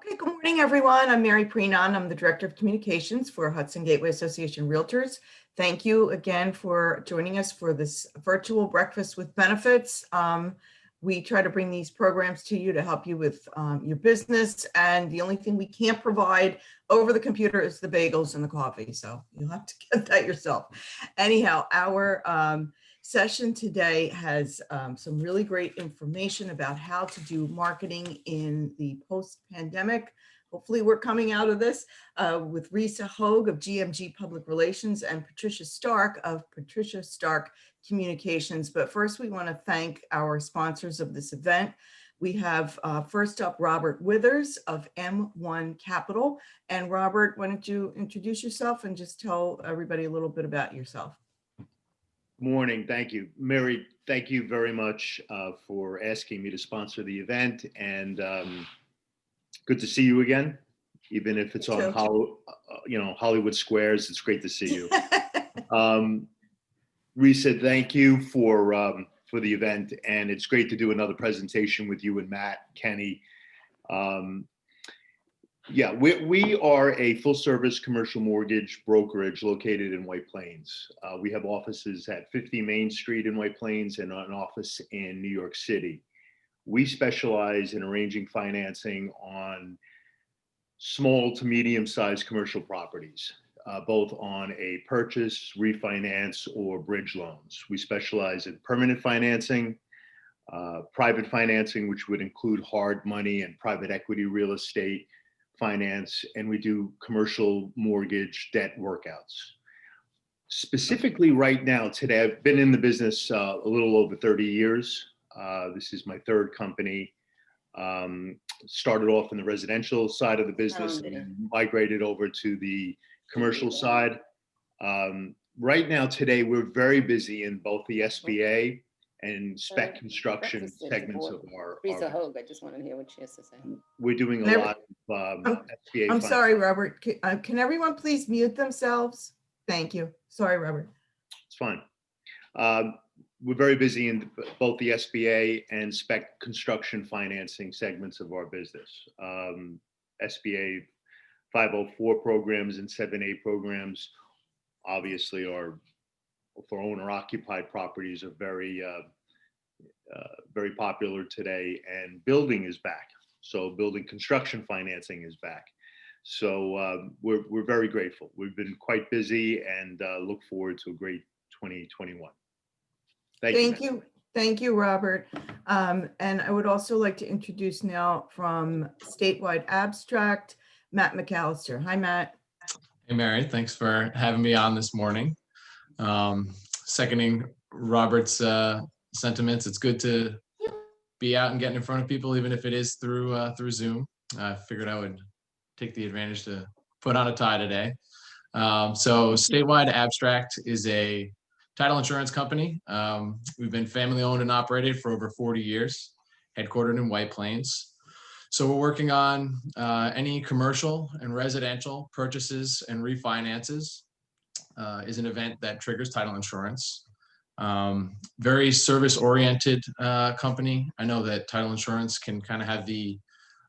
Okay, good morning, everyone. I'm Mary Preenon. I'm the Director of Communications for Hudson Gateway Association Realtors. Thank you again for joining us for this virtual breakfast with benefits. We try to bring these programs to you to help you with your business, and the only thing we can't provide over the computer is the bagels and the coffee, so you'll have to get that yourself. Anyhow, our session today has some really great information about how to do marketing in the post-pandemic. Hopefully we're coming out of this with Risa Hogue of GMG Public Relations and Patricia Stark of Patricia Stark Communications. But first we want to thank our sponsors of this event. We have first up Robert Withers of M1 Capital. And Robert, why don't you introduce yourself and just tell everybody a little bit about yourself. Morning. Thank you. Mary, thank you very much for asking me to sponsor the event, and good to see you again, even if it's on Hollywood Squares. It's great to see you. Risa, thank you for the event, and it's great to do another presentation with you and Matt, Kenny. Yeah, we are a full-service commercial mortgage brokerage located in White Plains. We have offices at 50 Main Street in White Plains and an office in New York City. We specialize in arranging financing on small to medium-sized commercial properties, both on a purchase, refinance, or bridge loans. We specialize in permanent financing, private financing, which would include hard money and private equity real estate finance, and we do commercial mortgage debt workouts. Specifically right now, today, I've been in the business a little over 30 years. This is my third company. Started off in the residential side of the business and then migrated over to the commercial side. Right now, today, we're very busy in both the SBA and spec construction segments of our Risa Hogue, I just want to hear what she has to say. We're doing a lot of SBA. I'm sorry, Robert. Can everyone please mute themselves? Thank you. Sorry, Robert. It's fine. We're very busy in both the SBA and spec construction financing segments of our business. SBA 504 programs and 7A programs obviously are for owner-occupied properties are very popular today, and building is back. So building construction financing is back. So we're very grateful. We've been quite busy and look forward to a great 2021. Thank you. Thank you, Robert. And I would also like to introduce now from Statewide Abstract, Matt McAllister. Hi, Matt. Hey, Mary. Thanks for having me on this morning. Seconding Robert's sentiments, it's good to be out and getting in front of people, even if it is through Zoom. I figured I would take the advantage to put on a tie today. So Statewide Abstract is a title insurance company. We've been family owned and operated for over 40 years, headquartered in White Plains. So we're working on any commercial and residential purchases and refinances. Is an event that triggers title insurance. Very service-oriented company. I know that title insurance can kind of have the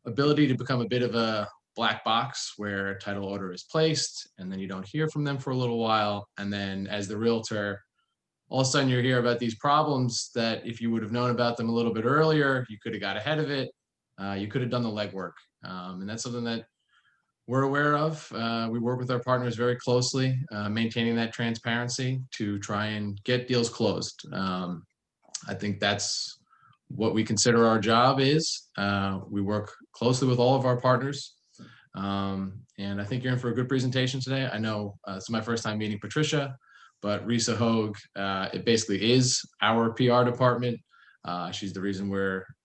ability to become a bit of a black box where a title order is placed and then you don't hear from them for a little while. And then as the realtor, all of a sudden you hear about these problems that if you would have known about them a little bit earlier, you could have got ahead of it. You could have done the legwork. And that's something that we're aware of. We work with our partners very closely, maintaining that transparency to try and get deals closed. I think that's what we consider our job is. We work closely with all of our partners. And I think you're in for a good presentation today. I know it's my first time meeting Patricia, but Risa Hogue, it basically is our PR department. She's the reason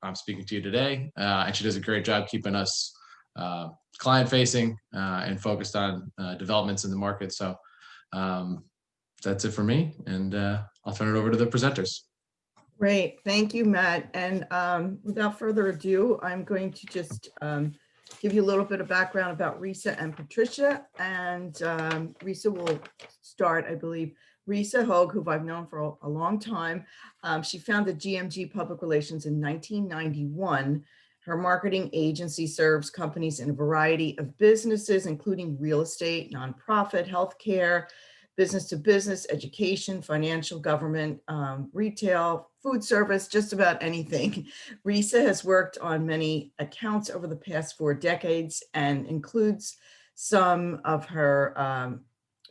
I'm speaking to you today. And she does a great job keeping us client facing and focused on developments in the market. So that's it for me. And I'll turn it over to the presenters. Great. Thank you, Matt. And without further ado, I'm going to just give you a little bit of background about Risa and Patricia. And Risa will start, I believe. Risa Hogue, who I've known for a long time, she founded GMG Public Relations in 1991. Her marketing agency serves companies in a variety of businesses, including real estate, nonprofit, healthcare, business to business, education, financial, government, retail, food service, just about anything. Risa has worked on many accounts over the past 4 decades and includes some of her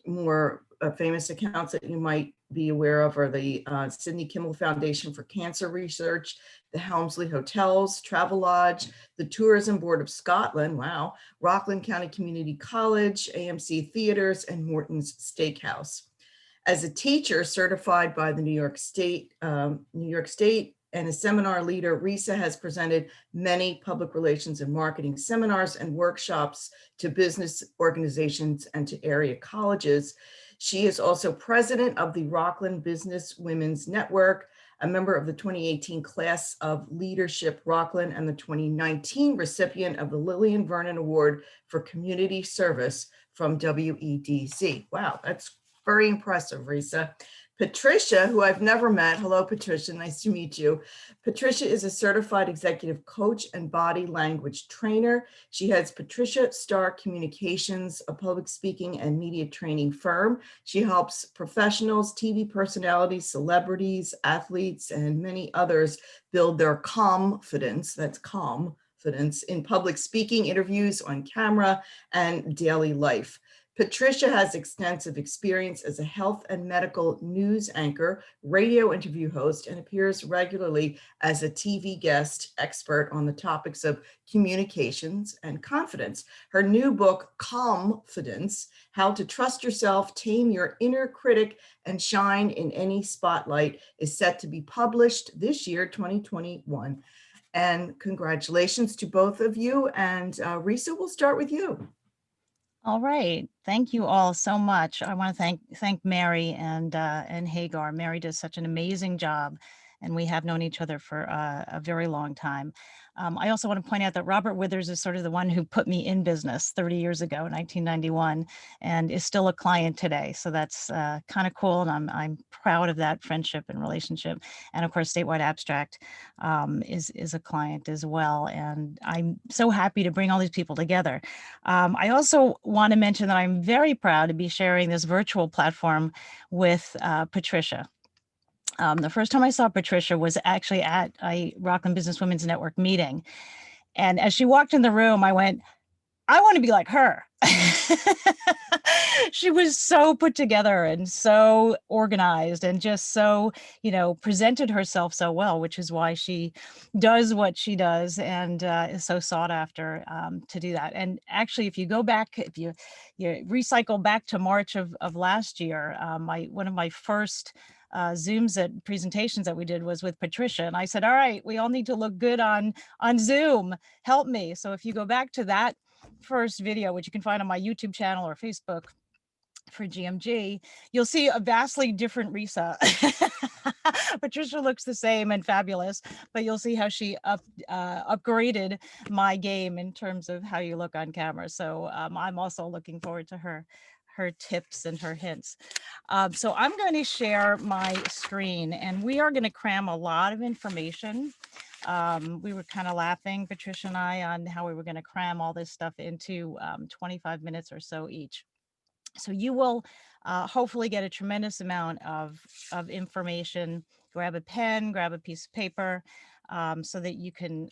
more famous accounts that you might be aware of are the Sidney Kimmel Foundation for Cancer Research, the Helmsley Hotels, Travelodge, the Tourism Board of Scotland, wow, Rockland County Community College, AMC Theaters, and Morton's Steakhouse. As a teacher certified by the New York State, and a seminar leader, Risa has presented many public relations and marketing seminars and workshops to business organizations and to area colleges. She is also president of the Rockland Business Women's Network, a member of the 2018 class of Leadership Rockland, and the 2019 recipient of the Lillian Vernon Award for Community Service from WEDC. Wow, that's very impressive, Risa. Patricia, who I've never met. Hello, Patricia. Nice to meet you. Patricia is a certified executive coach and body language trainer. She heads Patricia Star Communications, a public speaking and media training firm. She helps professionals, TV personalities, celebrities, athletes, and many others build their confidence. That's confidence in public speaking, interviews, on camera, and daily life. Patricia has extensive experience as a health and medical news anchor, radio interview host, and appears regularly as a TV guest expert on the topics of communications and confidence. Her new book, Confidence: How to Trust Yourself, Tame Your Inner Critic, and Shine in Any Spotlight, is set to be published this year, 2021. And congratulations to both of you. And Risa, we'll start with you. All right. Thank you all so much. I want to thank Mary and Hagar. Mary does such an amazing job, and we have known each other for a very long time. I also want to point out that Robert Withers is sort of the one who put me in business 30 years ago, 1991, and is still a client today. So that's kind of cool, and I'm proud of that friendship and relationship. And of course, Statewide Abstract is a client as well, and I'm so happy to bring all these people together. I also want to mention that I'm very proud to be sharing this virtual platform with Patricia. The first time I saw Patricia was actually at a Rockland Business Women's Network meeting. And as she walked in the room, I went, I want to be like her. She was so put together and so organized and just so, presented herself so well, which is why she does what she does and is so sought after to do that. And actually, if you go back, if you recycle back to March of last year, one of my first Zooms at presentations that we did was with Patricia. And I said, all right, we all need to look good on Zoom. Help me. So if you go back to that first video, which you can find on my YouTube channel or Facebook for GMG, you'll see a vastly different Risa. Patricia looks the same and fabulous, but you'll see how she upgraded my game in terms of how you look on camera. So I'm also looking forward to her tips and her hints. So I'm going to share my screen, and we are going to cram a lot of information. We were kind of laughing, Patricia and I, on how we were going to cram all this stuff into 25 minutes or so each. So you will hopefully get a tremendous amount of information. Grab a pen, grab a piece of paper, so that you can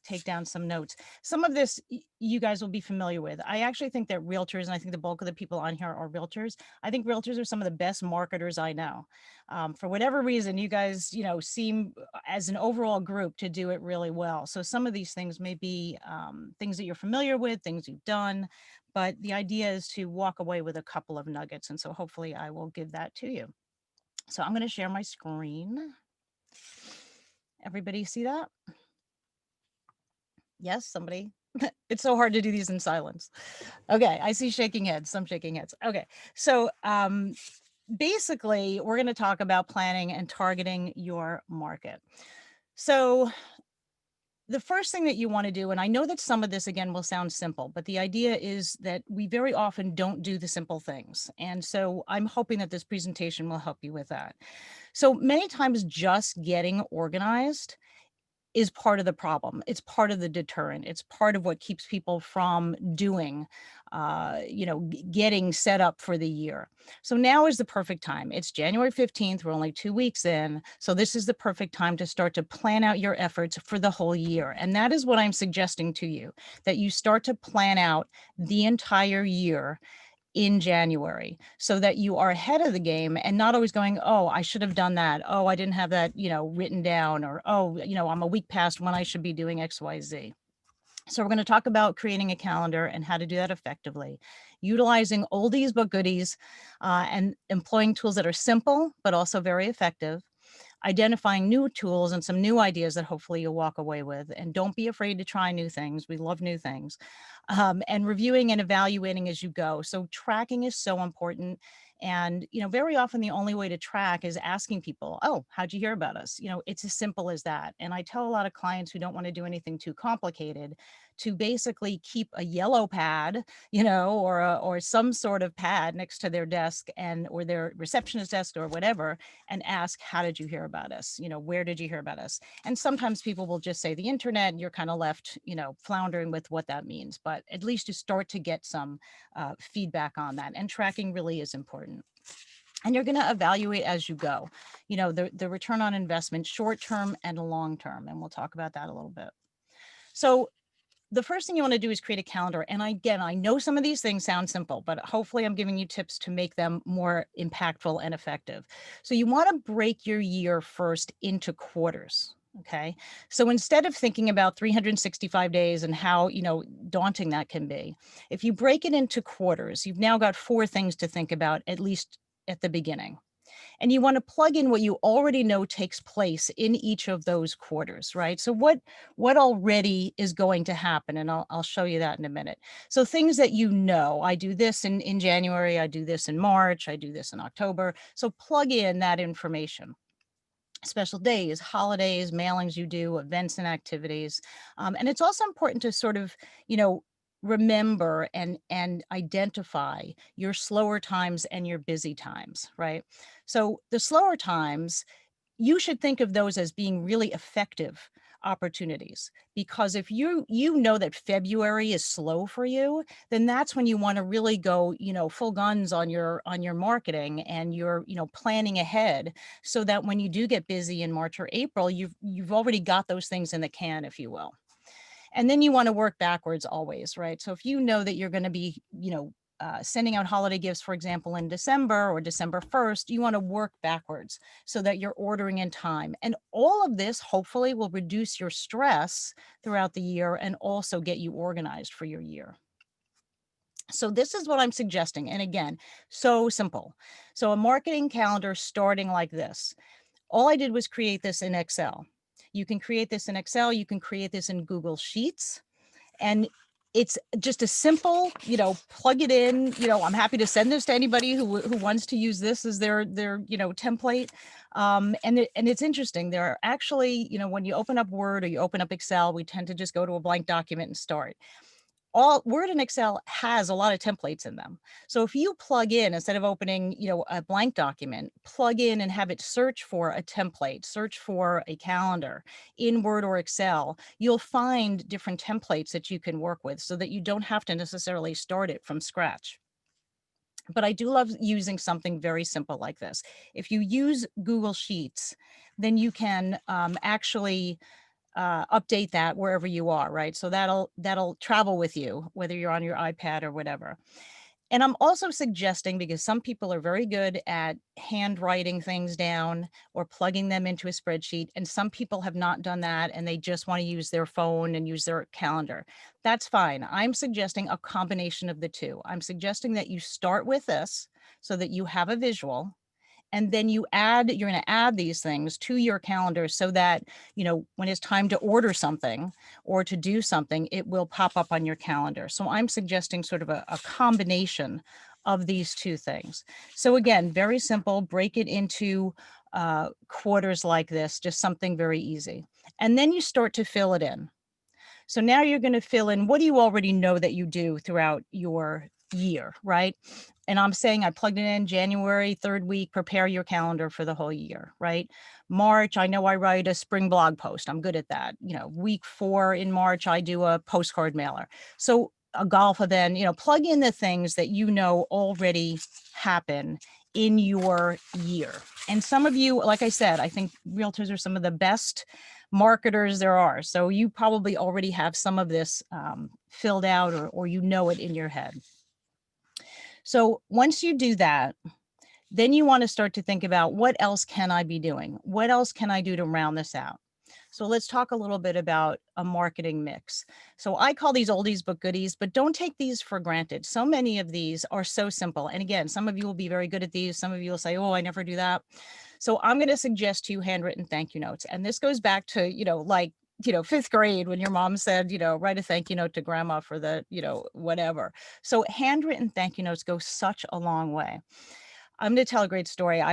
take down some notes. Some of this you guys will be familiar with. I actually think that realtors, and I think the bulk of the people on here are realtors. I think realtors are some of the best marketers I know. For whatever reason, you guys, seem as an overall group to do it really well. So some of these things may be things that you're familiar with, things you've done, but the idea is to walk away with a couple of nuggets. And so hopefully I will give that to you. So I'm going to share my screen. Everybody see that? Yes, somebody? It's so hard to do these in silence. Okay, I see shaking heads, some shaking heads. Okay, so basically we're going to talk about planning and targeting your market. So the first thing that you want to do, and I know that some of this again will sound simple, but the idea is that we very often don't do the simple things. And so I'm hoping that this presentation will help you with that. So many times just getting organized is part of the problem. It's part of the deterrent. It's part of what keeps people from doing, getting set up for the year. So now is the perfect time. It's January 15th. We're only 2 weeks in. So this is the perfect time to start to plan out your efforts for the whole year. And that is what I'm suggesting to you, that you start to plan out the entire year in January, so that you are ahead of the game and not always going, oh, I should have done that. Oh, I didn't have that, written down, or, oh, I'm a week past when I should be doing X, Y, Z. So we're going to talk about creating a calendar and how to do that effectively, utilizing oldies but goodies, and employing tools that are simple, but also very effective, identifying new tools and some new ideas that hopefully you'll walk away with. And don't be afraid to try new things. We love new things. And reviewing and evaluating as you go. So tracking is so important. And, very often the only way to track is asking people, oh, how'd you hear about us? It's as simple as that. And I tell a lot of clients who don't want to do anything too complicated to basically keep a yellow pad, or some sort of pad next to their desk or their receptionist desk or whatever, and ask, how did you hear about us? Where did you hear about us? And sometimes people will just say the internet, and you're kind of left, floundering with what that means. But at least you start to get some feedback on that. And tracking really is important. And you're going to evaluate as you go, the return on investment, short term and long term. And we'll talk about that a little bit. So the first thing you want to do is create a calendar. And again, I know some of these things sound simple, but hopefully I'm giving you tips to make them more impactful and effective. So you want to break your year first into quarters. Okay. So instead of thinking about 365 days and how, daunting that can be, if you break it into quarters, you've now got 4 things to think about, at least at the beginning. And you want to plug in what you already know takes place in each of those quarters, right? So what already is going to happen? And I'll show you that in a minute. So things that I do this in January, I do this in March, I do this in October. So plug in that information. Special days, holidays, mailings you do, events and activities. And it's also important to sort of, remember and identify your slower times and your busy times, right? So the slower times, you should think of those as being really effective opportunities, because if you know that February is slow for you, then that's when you want to really go, full guns on your marketing and your, planning ahead, so that when you do get busy in March or April, you've already got those things in the can, if you will. And then you want to work backwards always, right? So if you know that you're going to be, sending out holiday gifts, for example, in December or December 1st, you want to work backwards so that you're ordering in time. And all of this hopefully will reduce your stress throughout the year and also get you organized for your year. So this is what I'm suggesting. And again, so simple. So a marketing calendar starting like this. All I did was create this in Excel. You can create this in Excel. You can create this in Google Sheets. And it's just a simple, plug it in. I'm happy to send this to anybody who wants to use this as their template. And it's interesting. There are actually, when you open up Word or you open up Excel, we tend to just go to a blank document and start. All Word and Excel has a lot of templates in them. So if you plug in, instead of opening, a blank document, plug in and have it search for a template, search for a calendar in Word or Excel, you'll find different templates that you can work with so that you don't have to necessarily start it from scratch. But I do love using something very simple like this. If you use Google Sheets, then you can actually update that wherever you are, right? So that'll travel with you, whether you're on your iPad or whatever. And I'm also suggesting, because some people are very good at handwriting things down or plugging them into a spreadsheet, and some people have not done that and they just want to use their phone and use their calendar. That's fine. I'm suggesting a combination of the two. I'm suggesting that you start with this so that you have a visual. And then you're going to add these things to your calendar so that, when it's time to order something or to do something, it will pop up on your calendar. So I'm suggesting sort of a combination of these two things. So again, very simple, break it into quarters like this, just something very easy. And then you start to fill it in. So now you're going to fill in, what do you already know that you do throughout your year, right? And I'm saying I plugged it in January, third week, prepare your calendar for the whole year, right? March, I know I write a spring blog post. I'm good at that. Week 4 in March, I do a postcard mailer. So a golf event, plug in the things that already happen in your year. And some of you, like I said, I think realtors are some of the best marketers there are. So you probably already have some of this filled out or it in your head. So once you do that, then you want to start to think about, what else can I be doing? What else can I do to round this out? So let's talk a little bit about a marketing mix. So I call these oldies but goodies, but don't take these for granted. So many of these are so simple. And again, some of you will be very good at these. Some of you will say, oh, I never do that. So I'm going to suggest to you handwritten thank you notes. And this goes back to, 5th grade when your mom said, write a thank you note to grandma for the, whatever. So handwritten thank you notes go such a long way. I'm going to tell a great story. I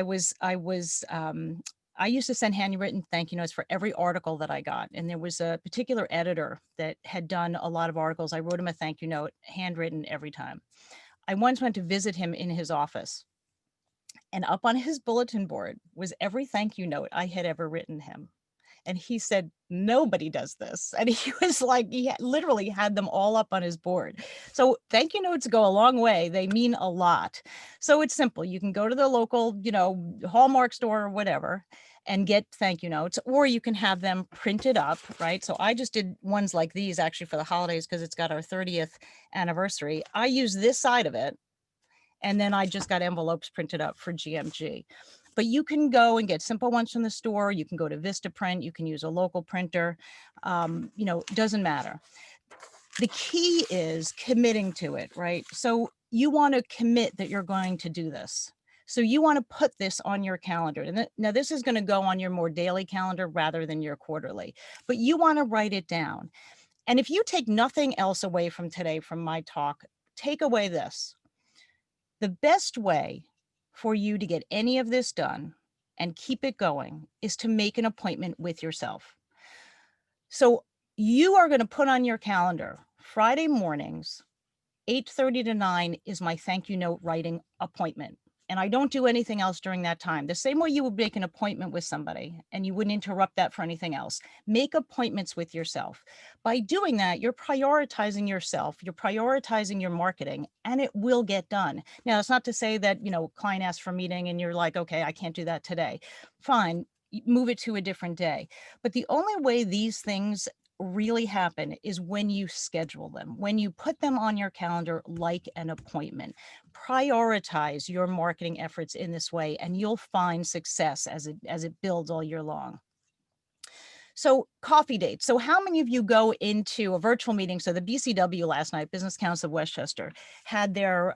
used to send handwritten thank you notes for every article that I got. And there was a particular editor that had done a lot of articles. I wrote him a thank you note, handwritten every time. I once went to visit him in his office. And up on his bulletin board was every thank you note I had ever written him. And he said, nobody does this. And he was like, literally had them all up on his board. So thank you notes go a long way. They mean a lot. So it's simple. You can go to the local, Hallmark store or whatever and get thank you notes, or you can have them printed up, right? So I just did ones like these actually for the holidays because it's got our 30th anniversary. I use this side of it. And then I just got envelopes printed up for GMG. But you can go and get simple ones from the store. You can go to Vistaprint. You can use a local printer. Doesn't matter. The key is committing to it, right? So you want to commit that you're going to do this. So you want to put this on your calendar. And now this is going to go on your more daily calendar rather than your quarterly, but you want to write it down. And if you take nothing else away from today, from my talk, take away this. The best way for you to get any of this done and keep it going is to make an appointment with yourself. So you are going to put on your calendar Friday mornings, 8:30 to 9 is my thank you note writing appointment. And I don't do anything else during that time. The same way you would make an appointment with somebody and you wouldn't interrupt that for anything else. Make appointments with yourself. By doing that, you're prioritizing yourself, you're prioritizing your marketing, and it will get done. Now, it's not to say that, client asks for a meeting and you're like, okay, I can't do that today. Fine, move it to a different day. But the only way these things really happen is when you schedule them, when you put them on your calendar like an appointment. Prioritize your marketing efforts in this way, and you'll find success as it builds all year long. So coffee dates. So how many of you go into a virtual meeting? So the BCW last night, Business Council of Westchester, had their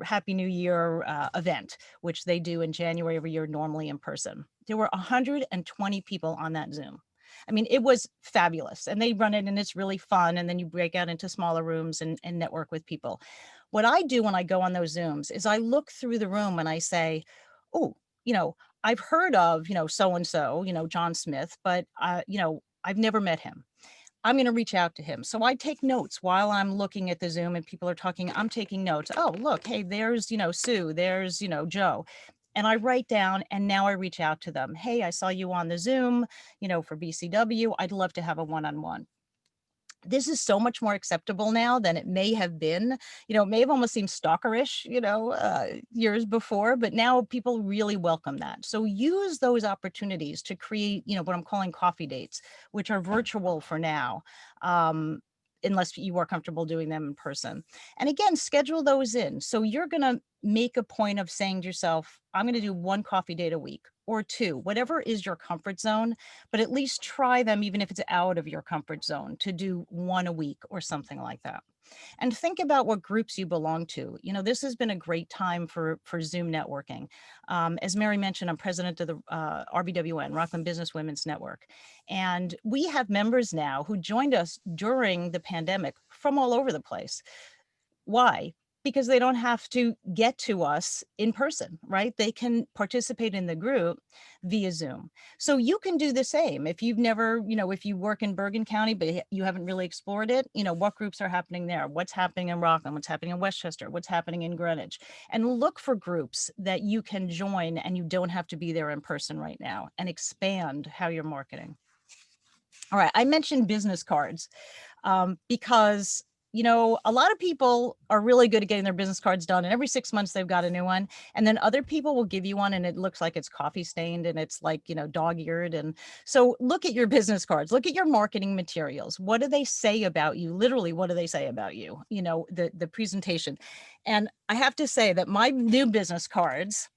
Happy New Year event, which they do in January every year, normally in person. There were 120 people on that Zoom. I mean, it was fabulous, and they run it and it's really fun. And then you break out into smaller rooms and network with people. What I do when I go on those Zooms is I look through the room and I say, oh, I've heard of, so-and-so, John Smith, but, I've never met him. I'm going to reach out to him. So I take notes while I'm looking at the Zoom and people are talking. I'm taking notes. Oh, look, hey, there's, Sue, there's, Joe. And I write down, and now I reach out to them. Hey, I saw you on the Zoom, for BCW. I'd love to have a one-on-one. This is so much more acceptable now than it may have been. It may have almost seemed stalkerish, years before, but now people really welcome that. So use those opportunities to create, what I'm calling coffee dates, which are virtual for now. Unless you are comfortable doing them in person. And again, schedule those in. So you're going to make a point of saying to yourself, I'm going to do 1 coffee date a week or 2, whatever is your comfort zone, but at least try them, even if it's out of your comfort zone, to do 1 a week or something like that. And think about what groups you belong to. This has been a great time for Zoom networking. As Mary mentioned, I'm president of the RBWN, Rockland Business Women's Network. And we have members now who joined us during the pandemic from all over the place. Why? because they don't have to get to us in person, right? They can participate in the group via Zoom. So you can do the same. If you've never, if you work in Bergen County, but you haven't really explored it, what groups are happening there? What's happening in Rockland? What's happening in Westchester? What's happening in Greenwich? And look for groups that you can join and you don't have to be there in person right now, and expand how you're marketing. All right, I mentioned business cards because a lot of people are really good at getting their business cards done, and every 6 months they've got a new one. And then other people will give you one and it looks like it's coffee stained and it's like, dog-eared. And so look at your business cards, look at your marketing materials. What do they say about you? Literally, what do they say about you? The presentation. And I have to say that my new business cards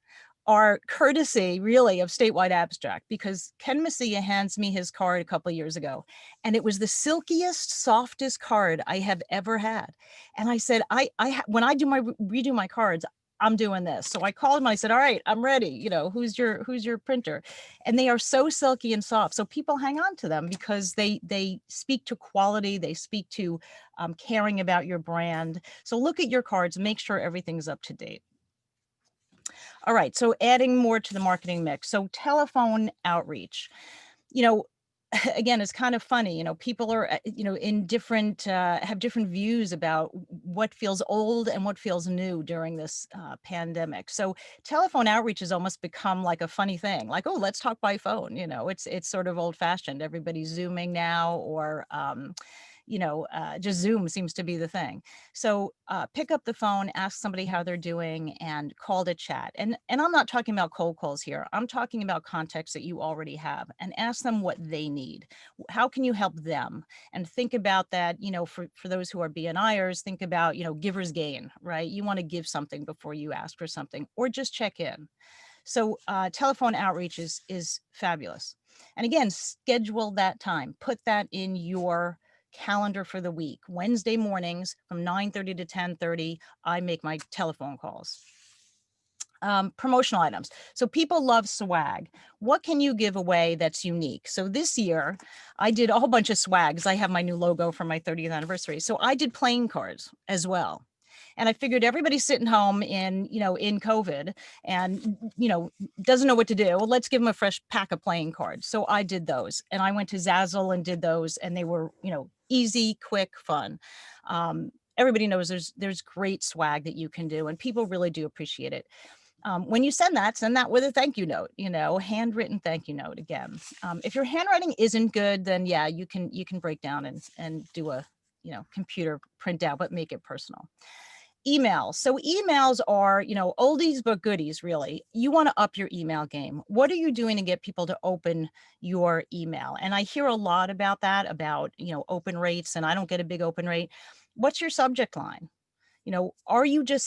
are courtesy really of Statewide Abstract, because Ken Messia hands me his card a couple of years ago, and it was the silkiest, softest card I have ever had. And I said, when I redo my cards, I'm doing this. So I called him, I said, all right, I'm ready. Who's your printer? And they are so silky and soft. So people hang on to them because they speak to quality. They speak to caring about your brand. So look at your cards, make sure everything's up to date. All right, so adding more to the marketing mix. So telephone outreach, again, it's kind of funny, people are, in different, have different views about what feels old and what feels new during this pandemic. So telephone outreach has almost become like a funny thing, like, oh, let's talk by phone. It's sort of old fashioned. Everybody's Zooming now, or, just Zoom seems to be the thing. So pick up the phone, ask somebody how they're doing, and call to chat. And I'm not talking about cold calls here. I'm talking about contacts that you already have, and ask them what they need. How can you help them? And think about that, for those who are BNIers, think about, giver's gain, right? You want to give something before you ask for something, or just check in. So telephone outreach is fabulous. And again, schedule that time. Put that in your calendar for the week. Wednesday mornings from 9:30 to 10:30, I make my telephone calls. Promotional items. So people love swag. What can you give away that's unique? So this year I did a whole bunch of swags. I have my new logo for my 30th anniversary. So I did playing cards as well. And I figured everybody's sitting home in COVID and, doesn't know what to do. Well, let's give them a fresh pack of playing cards. So I did those, and I went to Zazzle and did those, and they were, easy, quick, fun. Everybody knows there's great swag that you can do, and people really do appreciate it. When you send that with a thank you note, handwritten thank you note again. If your handwriting isn't good, then yeah, you can break down and do a, computer printout, but make it personal. Emails. So emails are, oldies but goodies, really. You want to up your email game. What are you doing to get people to open your email? And I hear a lot about that, about, open rates, and I don't get a big open rate. What's your subject line? Are you just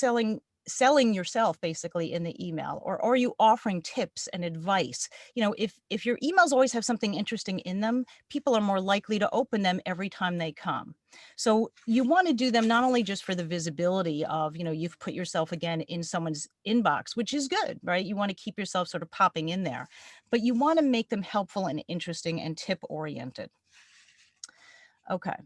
selling yourself basically in the email, or are you offering tips and advice? If your emails always have something interesting in them, people are more likely to open them every time they come. So you want to do them not only just for the visibility of, you've put yourself again in someone's inbox, which is good, right? You want to keep yourself sort of popping in there, but you want to make them helpful and interesting and tip oriented. Okay.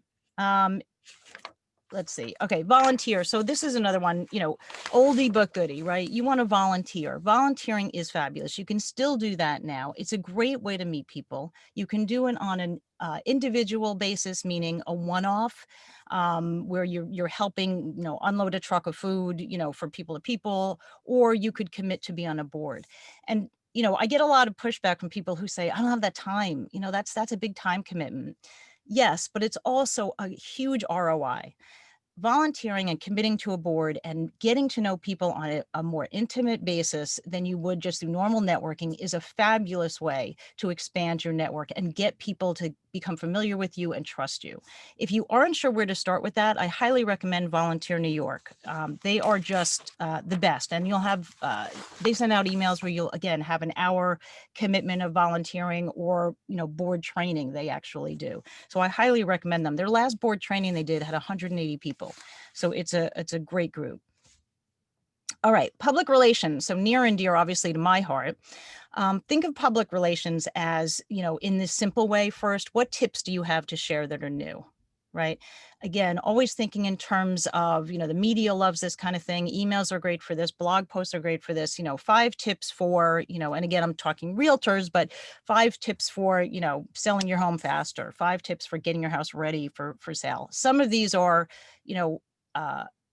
Let's see. Okay, volunteer. So this is another one, oldie but goodie, right? You want to volunteer. Volunteering is fabulous. You can still do that now. It's a great way to meet people. You can do it on an individual basis, meaning a one-off, where you're helping, unload a truck of food, for people to people, or you could commit to be on a board. And I get a lot of pushback from people who say, I don't have that time. That's a big time commitment. Yes, but it's also a huge ROI. Volunteering and committing to a board and getting to know people on a more intimate basis than you would just through normal networking is a fabulous way to expand your network and get people to become familiar with you and trust you. If you aren't sure where to start with that, I highly recommend Volunteer New York. They are just the best, and you'll have, they send out emails where you'll again have an hour commitment of volunteering, or board training they actually do. So I highly recommend them. Their last board training they did had 180 people. So it's a great group. All right, public relations. So near and dear, obviously, to my heart. Think of public relations as, in this simple way. First, what tips do you have to share that are new? right? Again, always thinking in terms of, you know, the media loves this kind of thing. Emails are great for this. Blog posts are great for this. You know, 5 tips for, you know, and again, I'm talking realtors, but 5 tips for, you know, selling your home faster. 5 tips for getting your house ready for sale. Some of these are, you know,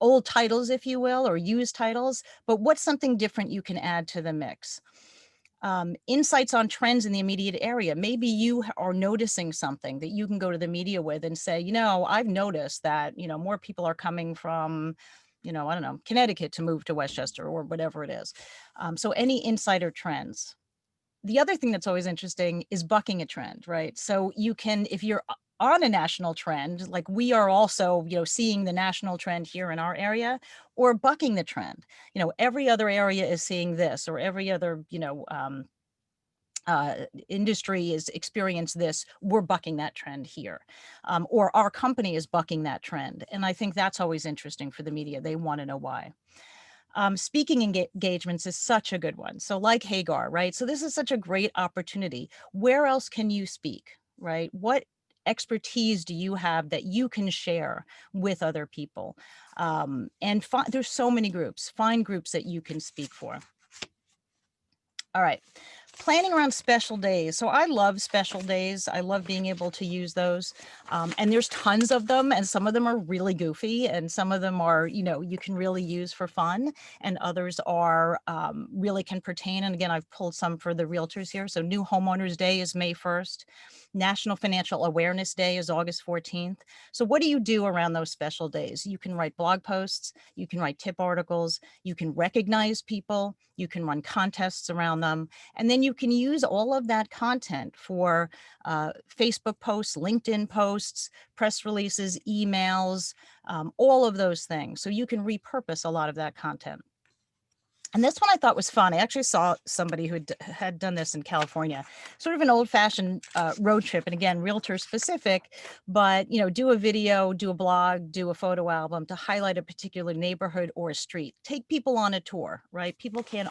old titles, if you will, or used titles, but what's something different you can add to the mix? Insights on trends in the immediate area. Maybe you are noticing something that you can go to the media with and say, you know, I've noticed that, you know, more people are coming from, you know, I don't know, Connecticut to move to Westchester or whatever it is. So any insider trends. The other thing that's always interesting is bucking a trend, right? So you can, if you're on a national trend, like we are also, you know, seeing the national trend here in our area, or bucking the trend. You know, every other area is seeing this, or every other, you know, industry is experienced this, we're bucking that trend here. Or our company is bucking that trend. And I think that's always interesting for the media. They want to know why. Speaking engagements is such a good one. So like Hagar, right? So this is such a great opportunity. Where else can you speak, right? What expertise do you have that you can share with other people? And there's so many groups. Find groups that you can speak for. All right. Planning around special days. So I love special days. I love being able to use those. And there's tons of them, and some of them are really goofy, and some of them are, you know, you can really use for fun, and others are really can pertain. And again, I've pulled some for the realtors here. So New Homeowners Day is May 1st. National Financial Awareness Day is August 14th. So what do you do around those special days? You can write blog posts, you can write tip articles, you can recognize people, you can run contests around them, and then you can use all of that content for Facebook posts, LinkedIn posts, press releases, emails, all of those things. So you can repurpose a lot of that content. And this one I thought was fun. I actually saw somebody who had done this in California, sort of an old-fashioned road trip. And again, realtor specific, but, you know, do a video, do a blog, do a photo album to highlight a particular neighborhood or a street. Take people on a tour, right? People can't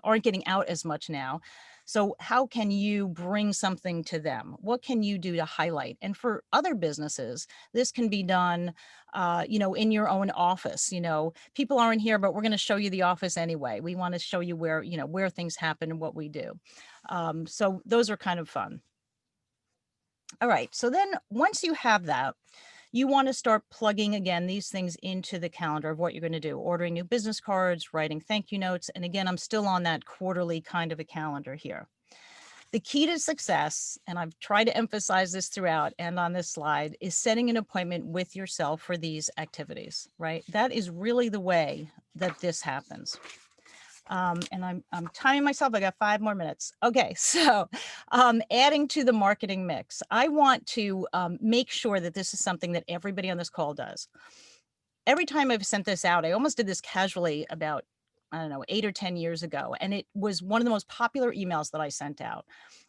aren't getting out as much now. So how can you bring something to them? What can you do to highlight? And for other businesses, this can be done, you know, in your own office. You know, people aren't here, but we're going to show you the office anyway. We want to show you where, you know, where things happen and what we do. So those are kind of fun. All right. So then once you have that, you want to start plugging, again, these things into the calendar of what you're going to do, ordering new business cards, writing thank you notes. And again, I'm still on that quarterly kind of a calendar here. The key to success, and I've tried to emphasize this throughout and on this slide, is setting an appointment with yourself for these activities, right? That is really the way that this happens. And I'm timing myself. I got 5 more minutes. Okay, so adding to the marketing mix, I want to make sure that this is something that everybody on this call does. Every time I've sent this out, I almost did this casually about, I don't know, 8 or 10 years ago. And it was one of the most popular emails that I sent out.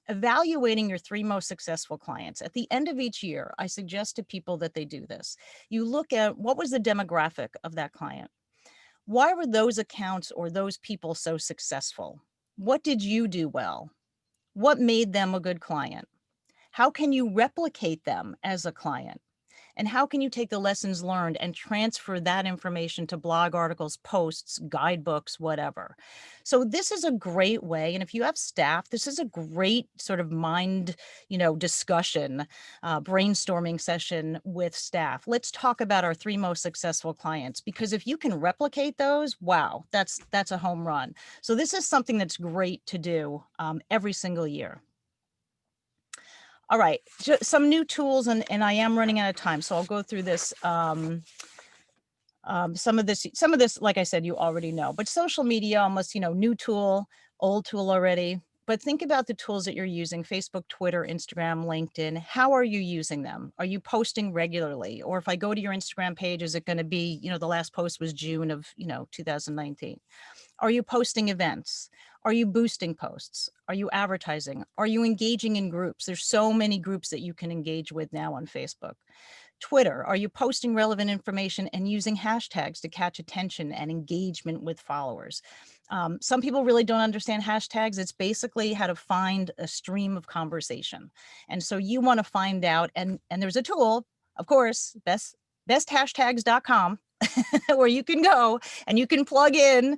Evaluating your 3 most successful clients. At the end of each year, I suggest to people that they do this. You look at what was the demographic of that client. Why were those accounts or those people so successful? What did you do well? What made them a good client? How can you replicate them as a client? And how can you take the lessons learned and transfer that information to blog articles, posts, guidebooks, whatever? So this is a great way. And if you have staff, this is a great sort of mind, you know, discussion, brainstorming session with staff. Let's talk about our 3 most successful clients, because if you can replicate those, wow, that's a home run. So this is something that's great to do every single year. All right, some new tools, and I am running out of time, so I'll go through this. Some of this, like I said, you already know, but social media, almost, you know, new tool, old tool already. But think about the tools that you're using: Facebook, Twitter, Instagram, LinkedIn. How are you using them? Are you posting regularly? Or if I go to your Instagram page, is it going to be, you know, the last post was June of, you know, 2019? Are you posting events? Are you boosting posts? Are you advertising? Are you engaging in groups? There's so many groups that you can engage with now on Facebook. Twitter, are you posting relevant information and using hashtags to catch attention and engagement with followers? Some people really don't understand hashtags. It's basically how to find a stream of conversation. And so you want to find out, and there's a tool, of course, besthashtags.com, where you can go and you can plug in,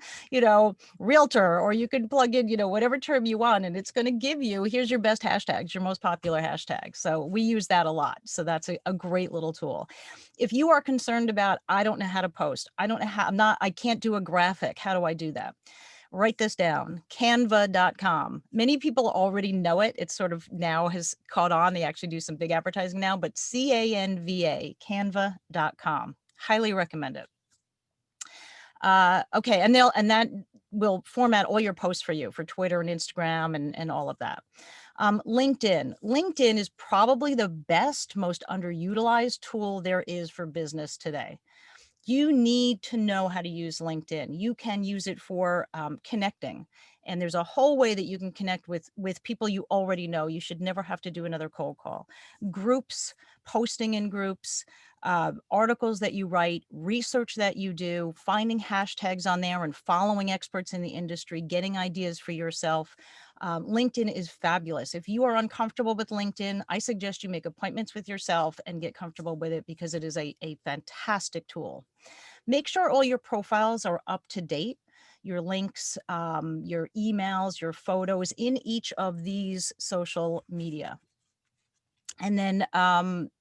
realtor, or you can plug in, whatever term you want, and it's going to give you, here's your best hashtags, your most popular hashtags. So we use that a lot. So that's a great little tool. If you are concerned about, I don't know how to post, I don't know how, I can't do a graphic, how do I do that? Write this down, canva.com. Many people already know it. It sort of now has caught on. They actually do some big advertising now, but CANVA, canva.com. Highly recommend it. Okay, and that will format all your posts for you for Twitter and Instagram and all of that. LinkedIn. LinkedIn is probably the best, most underutilized tool there is for business today. You need to know how to use LinkedIn. You can use it for connecting. And there's a whole way that you can connect with people you already know. You should never have to do another cold call. Groups, posting in groups, articles that you write, research that you do, finding hashtags on there and following experts in the industry, getting ideas for yourself. LinkedIn is fabulous. If you are uncomfortable with LinkedIn, I suggest you make appointments with yourself and get comfortable with it, because it is a fantastic tool. Make sure all your profiles are up to date, your links, your emails, your photos in each of these social media. And then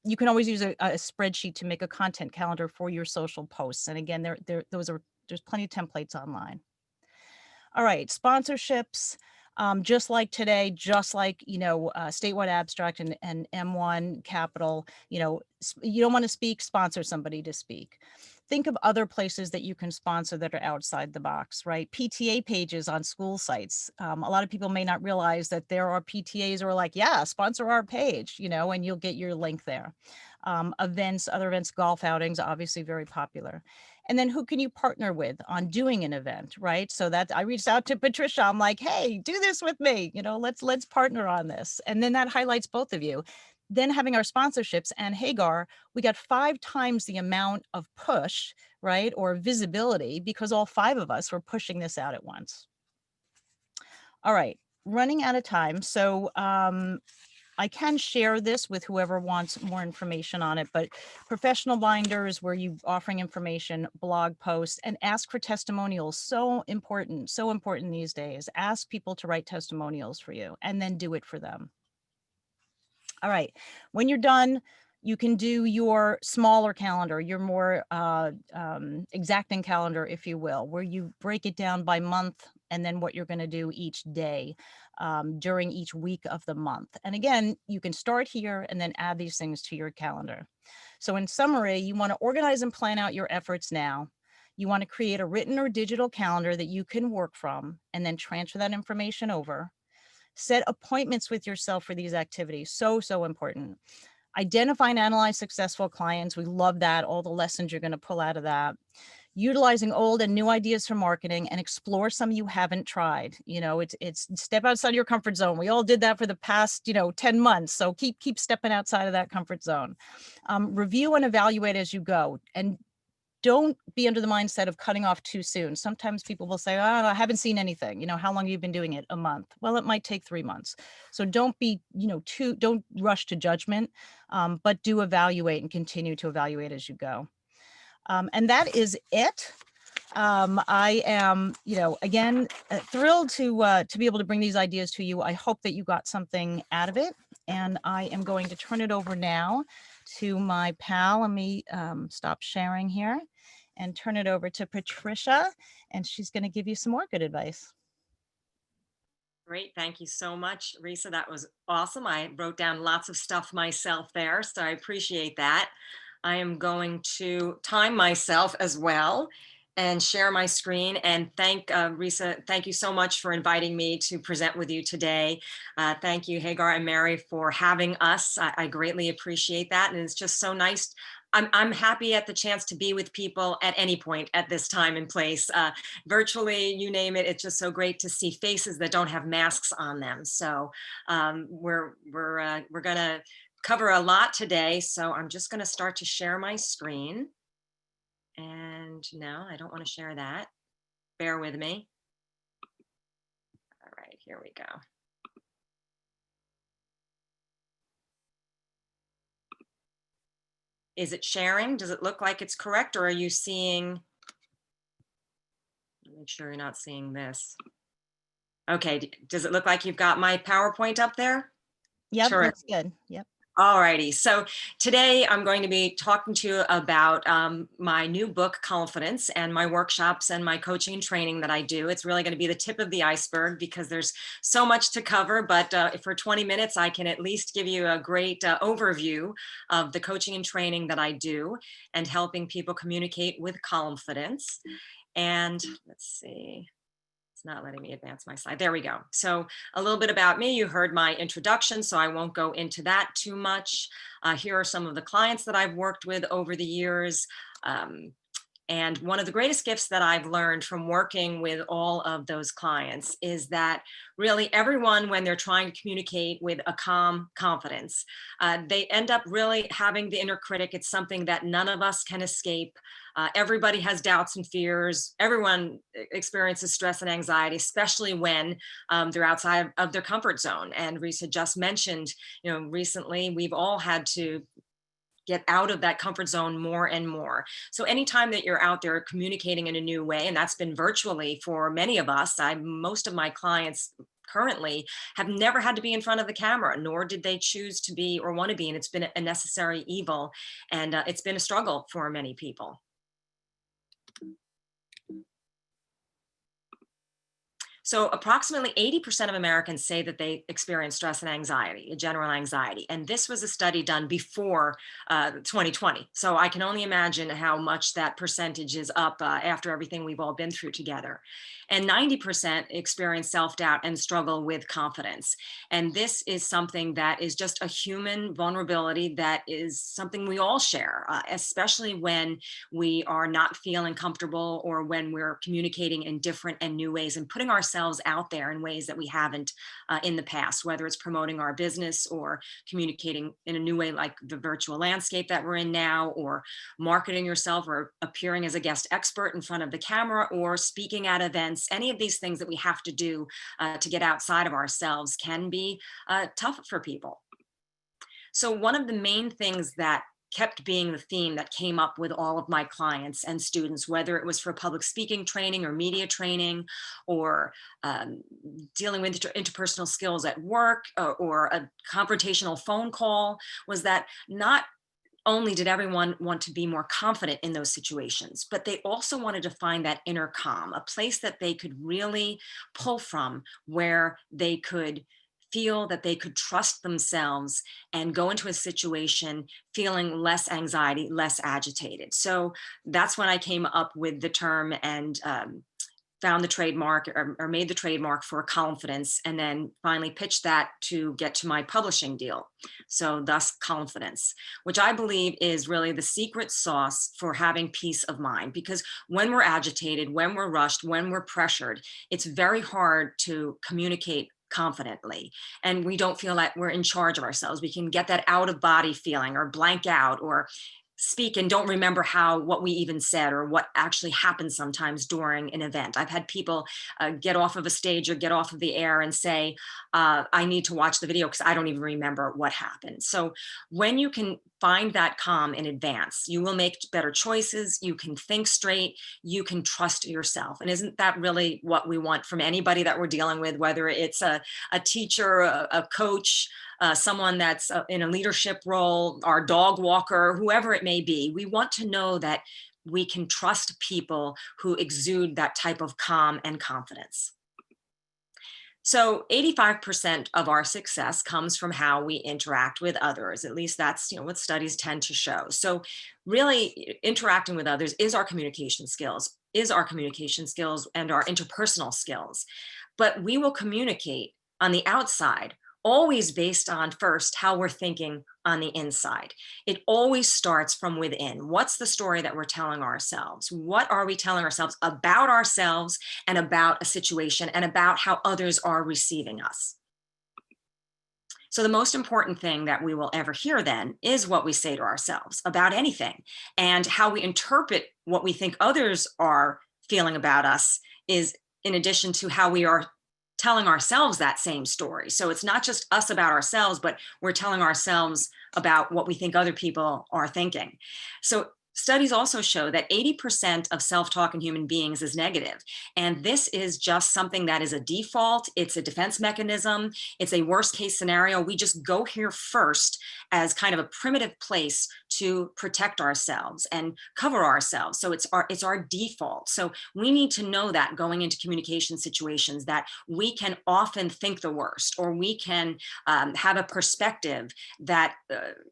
you can always use a spreadsheet to make a content calendar for your social posts. And again, there's plenty of templates online. All right, sponsorships. Just like today, just like, Statewide Abstract and M1 Capital, you don't want to speak, sponsor somebody to speak. Think of other places that you can sponsor that are outside the box, right? PTA pages on school sites. A lot of people may not realize that there are PTAs who are like, yeah, sponsor our page, and you'll get your link there. Events, other events, golf outings, obviously very popular. And then who can you partner with on doing an event, right? So that I reached out to Patricia. I'm like, hey, do this with me. Let's partner on this. And then that highlights both of you. Then having our sponsorships and Hagar, we got 5 times the amount of push, right? Or visibility, because all 5 of us were pushing this out at once. All right, running out of time. So I can share this with whoever wants more information on it, but professional binders where you offering information, blog posts, and ask for testimonials. So important these days. Ask people to write testimonials for you and then do it for them. All right, when you're done, you can do your smaller calendar, your more exacting calendar, if you will, where you break it down by month and then what you're going to do each day during each week of the month. And again, you can start here and then add these things to your calendar. So in summary, you want to organize and plan out your efforts now. You want to create a written or digital calendar that you can work from and then transfer that information over. Set appointments with yourself for these activities. So important. Identify and analyze successful clients. We love that. All the lessons you're going to pull out of that. Utilizing old and new ideas for marketing, and explore some you haven't tried. It's step outside your comfort zone. We all did that for the past, 10 months. So keep stepping outside of that comfort zone. Review and evaluate as you go. And don't be under the mindset of cutting off too soon. Sometimes people will say, oh, I haven't seen anything. How long have you been doing it? A month. Well, it might take 3 months. So don't be, don't rush to judgment, but do evaluate and continue to evaluate as you go. And that is it. I am, again, thrilled to be able to bring these ideas to you. I hope that you got something out of it. And I am going to turn it over now to my pal. Let me stop sharing here and turn it over to Patricia, and she's going to give you some more good advice. Great. Thank you so much, Risa. That was awesome. I wrote down lots of stuff myself there, so I appreciate that. I am going to time myself as well and share my screen and thank Risa. Thank you so much for inviting me to present with you today. Thank you, Hagar and Mary, for having us. I greatly appreciate that. And it's just so nice. I'm happy at the chance to be with people at any point at this time and place, virtually, you name it. It's just so great to see faces that don't have masks on them. So we're gonna cover a lot today. So I'm just gonna start to share my screen. And no, I don't want to share that. Bear with me. here we go. Is it sharing? Does it look like it's correct, or are you seeing? Make sure you're not seeing this. Okay, does it look like you've got my PowerPoint up there? Yep, Terrific. looks good. Yep. All righty. So today I'm going to be talking to you about my new book, Confidence, and my workshops and my coaching and training that I do. It's really going to be the tip of the iceberg because there's so much to cover. But for 20 minutes, I can at least give you a great overview of the coaching and training that I do and helping people communicate with confidence. And let's see. Not letting me advance my slide. There we go. So a little bit about me. You heard my introduction, so I won't go into that too much. Here are some of the clients that I've worked with over the years. And one of the greatest gifts that I've learned from working with all of those clients is that really everyone, when they're trying to communicate with a calm confidence, they end up really having the inner critic. It's something that none of us can escape. Everybody has doubts and fears. Everyone experiences stress and anxiety, especially when they're outside of their comfort zone. And Risa just mentioned, recently we've all had to get out of that comfort zone more and more. So anytime that you're out there communicating in a new way, and that's been virtually for many of us, most of my clients currently have never had to be in front of the camera, nor did they choose to be or want to be. And it's been a necessary evil. And it's been a struggle for many people. So approximately 80% of Americans say that they experience stress and anxiety, general anxiety. And this was a study done before 2020. So I can only imagine how much that percentage is up after everything we've all been through together. And 90% experience self-doubt and struggle with confidence. And this is something that is just a human vulnerability that is something we all share, especially when we are not feeling comfortable or when we're communicating in different and new ways and putting ourselves out there in ways that we haven't in the past, whether it's promoting our business or communicating in a new way like the virtual landscape that we're in now, or marketing yourself or appearing as a guest expert in front of the camera or speaking at events. Any of these things that we have to do to get outside of ourselves can be tough for people. So one of the main things that kept being the theme that came up with all of my clients and students, whether it was for public speaking training or media training or dealing with interpersonal skills at work or a confrontational phone call, was that not only did everyone want to be more confident in those situations, but they also wanted to find that inner calm, a place that they could really pull from, where they could feel that they could trust themselves and go into a situation feeling less anxiety, less agitated. So that's when I came up with the term and found the trademark or made the trademark for confidence, and then finally pitched that to get to my publishing deal. So thus Confidence, which I believe is really the secret sauce for having peace of mind, because when we're agitated, when we're rushed, when we're pressured, it's very hard to communicate confidently, and we don't feel like we're in charge of ourselves. We can get that out of body feeling or blank out or speak and don't remember what we even said or what actually happened sometimes during an event. I've had people get off of a stage or get off of the air and say, I need to watch the video because I don't even remember what happened. So when you can find that calm in advance, you will make better choices, you can think straight, you can trust yourself. And isn't that really what we want from anybody that we're dealing with, whether it's a teacher, a coach, someone that's in a leadership role, our dog walker, whoever it may be. We want to know that we can trust people who exude that type of calm and confidence. So 85% of our success comes from how we interact with others. At least that's what studies tend to show. So really interacting with others is our communication skills, and our interpersonal skills. But we will communicate on the outside always based on first how we're thinking on the inside. It always starts from within. What's the story that we're telling ourselves? What are we telling ourselves about ourselves and about a situation and about how others are receiving us? So the most important thing that we will ever hear then is what we say to ourselves about anything, and how we interpret what we think others are feeling about us is in addition to how we are telling ourselves that same story. So it's not just us about ourselves, but we're telling ourselves about what we think other people are thinking. So studies also show that 80% of self-talk in human beings is negative. And this is just something that is a default. It's a defense mechanism. It's a worst case scenario. We just go here first as kind of a primitive place to protect ourselves and cover ourselves. So it's our default. So we need to know that going into communication situations, that we can often think the worst, or we can have a perspective that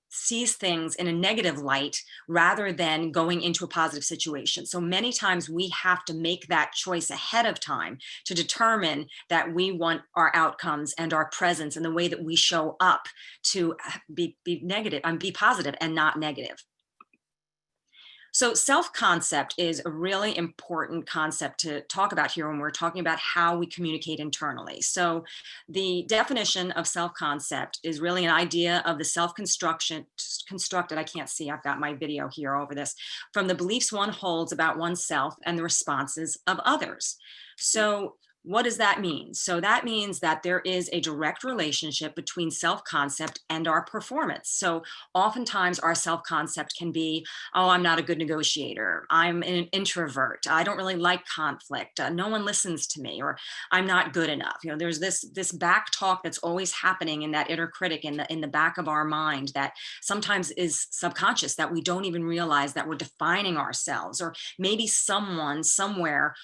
sees things in a negative light rather than going into a positive situation. So many times we have to make that choice ahead of time to determine that we want our outcomes and our presence and the way that we show up to be negative and be positive and not negative. So self-concept is a really important concept to talk about here when we're talking about how we communicate internally. So the definition of self-concept is really an idea of the constructed, I can't see, I've got my video here over this, from the beliefs one holds about oneself and the responses of others. So what does that mean? So that means that there is a direct relationship between self-concept and our performance. So oftentimes our self-concept can be, oh, I'm not a good negotiator. I'm an introvert. I don't really like conflict. No one listens to me, or I'm not good enough. You know, there's this back talk that's always happening in that inner critic in the back of our mind that sometimes is subconscious, that we don't even realize that we're defining ourselves, or maybe someone somewhere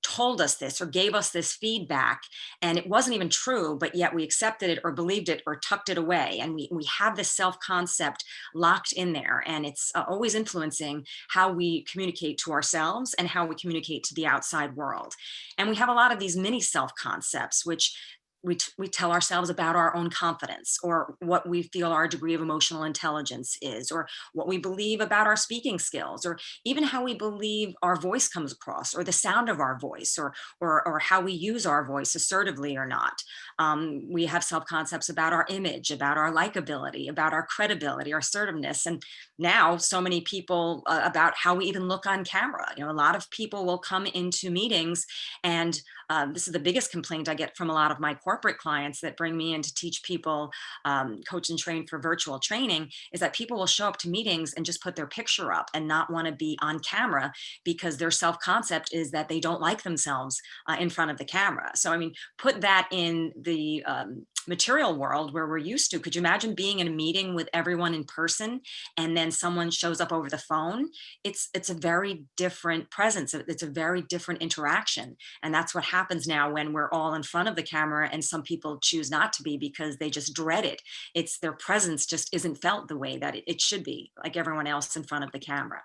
told us this or gave us this feedback and it wasn't even true, but yet we accepted it or believed it or tucked it away. And we have this self-concept locked in there, and it's always influencing how we communicate to ourselves and how we communicate to the outside world. And we have a lot of these mini self-concepts, which we tell ourselves about our own confidence, or what we feel our degree of emotional intelligence is, or what we believe about our speaking skills, or even how we believe our voice comes across, or the sound of our voice, or how we use our voice assertively or not. We have self-concepts about our image, about our likability, about our credibility, our assertiveness, and now so many people about how we even look on camera. You know, a lot of people will come into meetings, and this is the biggest complaint I get from a lot of my corporate clients that bring me in to teach people, coach and train for virtual training, is that people will show up to meetings and just put their picture up and not want to be on camera because their self-concept is that they don't like themselves in front of the camera. So, I mean, put that in the material world where we're used to. Could you imagine being in a meeting with everyone in person and then someone shows up over the phone? It's a very different presence. It's a very different interaction. And that's what happens now when we're all in front of the camera, and some people choose not to be because they just dread it. It's their presence just isn't felt the way that it should be, like everyone else in front of the camera.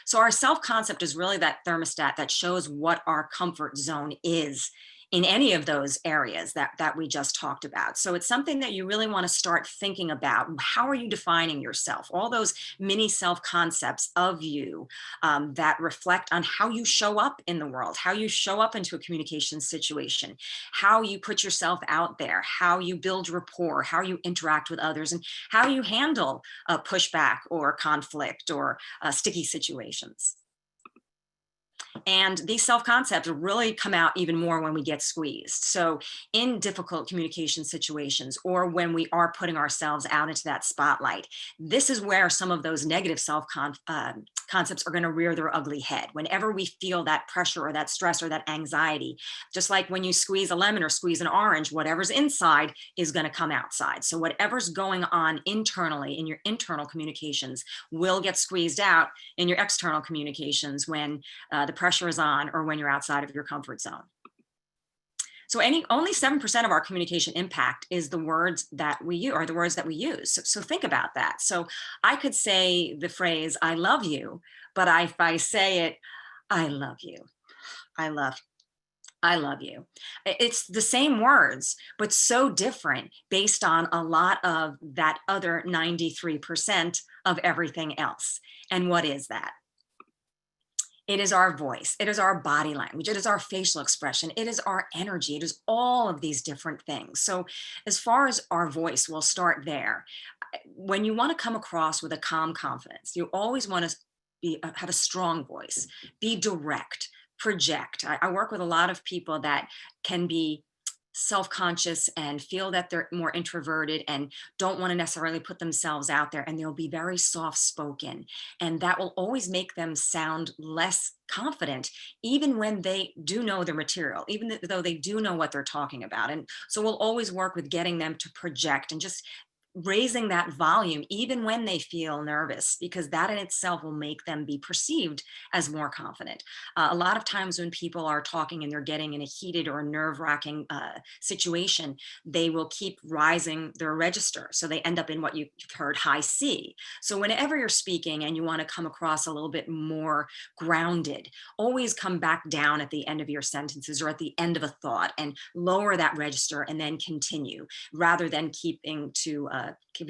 So our self-concept is really that thermostat that shows what our comfort zone is in any of those areas that we just talked about. So it's something that you really want to start thinking about. How are you defining yourself? All those mini self-concepts of you that reflect on how you show up in the world, how you show up into a communication situation, how you put yourself out there, how you build rapport, how you interact with others, and how you handle pushback or conflict or sticky situations. And these self-concepts really come out even more when we get squeezed. So in difficult communication situations, or when we are putting ourselves out into that spotlight, this is where some of those negative concepts are going to rear their ugly head. Whenever we feel that pressure or that stress or that anxiety, just like when you squeeze a lemon or squeeze an orange, whatever's inside is going to come outside. So whatever's going on internally in your internal communications will get squeezed out in your external communications when the pressure is on, or when you're outside of your comfort zone. So only 7% of our communication impact is the words that we use, or the words that we use. So think about that. So I could say the phrase, I love you, but if I say it, I love you, I love you. It's the same words, but so different based on a lot of that other 93% of everything else. And what is that? It is our voice. It is our body language. It is our facial expression. It is our energy. It is all of these different things. So as far as our voice, we'll start there. When you want to come across with a calm confidence, you always want to have a strong voice, be direct, project. I work with a lot of people that can be self-conscious and feel that they're more introverted and don't want to necessarily put themselves out there, and they'll be very soft-spoken, and that will always make them sound less confident, even when they do know their material, even though they do know what they're talking about. And so we'll always work with getting them to project and just raising that volume even when they feel nervous, because that in itself will make them be perceived as more confident. A lot of times when people are talking and they're getting in a heated or nerve-wracking situation, they will keep rising their register, so they end up in what you've heard, high C. So whenever you're speaking and you want to come across a little bit more grounded, always come back down at the end of your sentences or at the end of a thought and lower that register and then continue, rather than keeping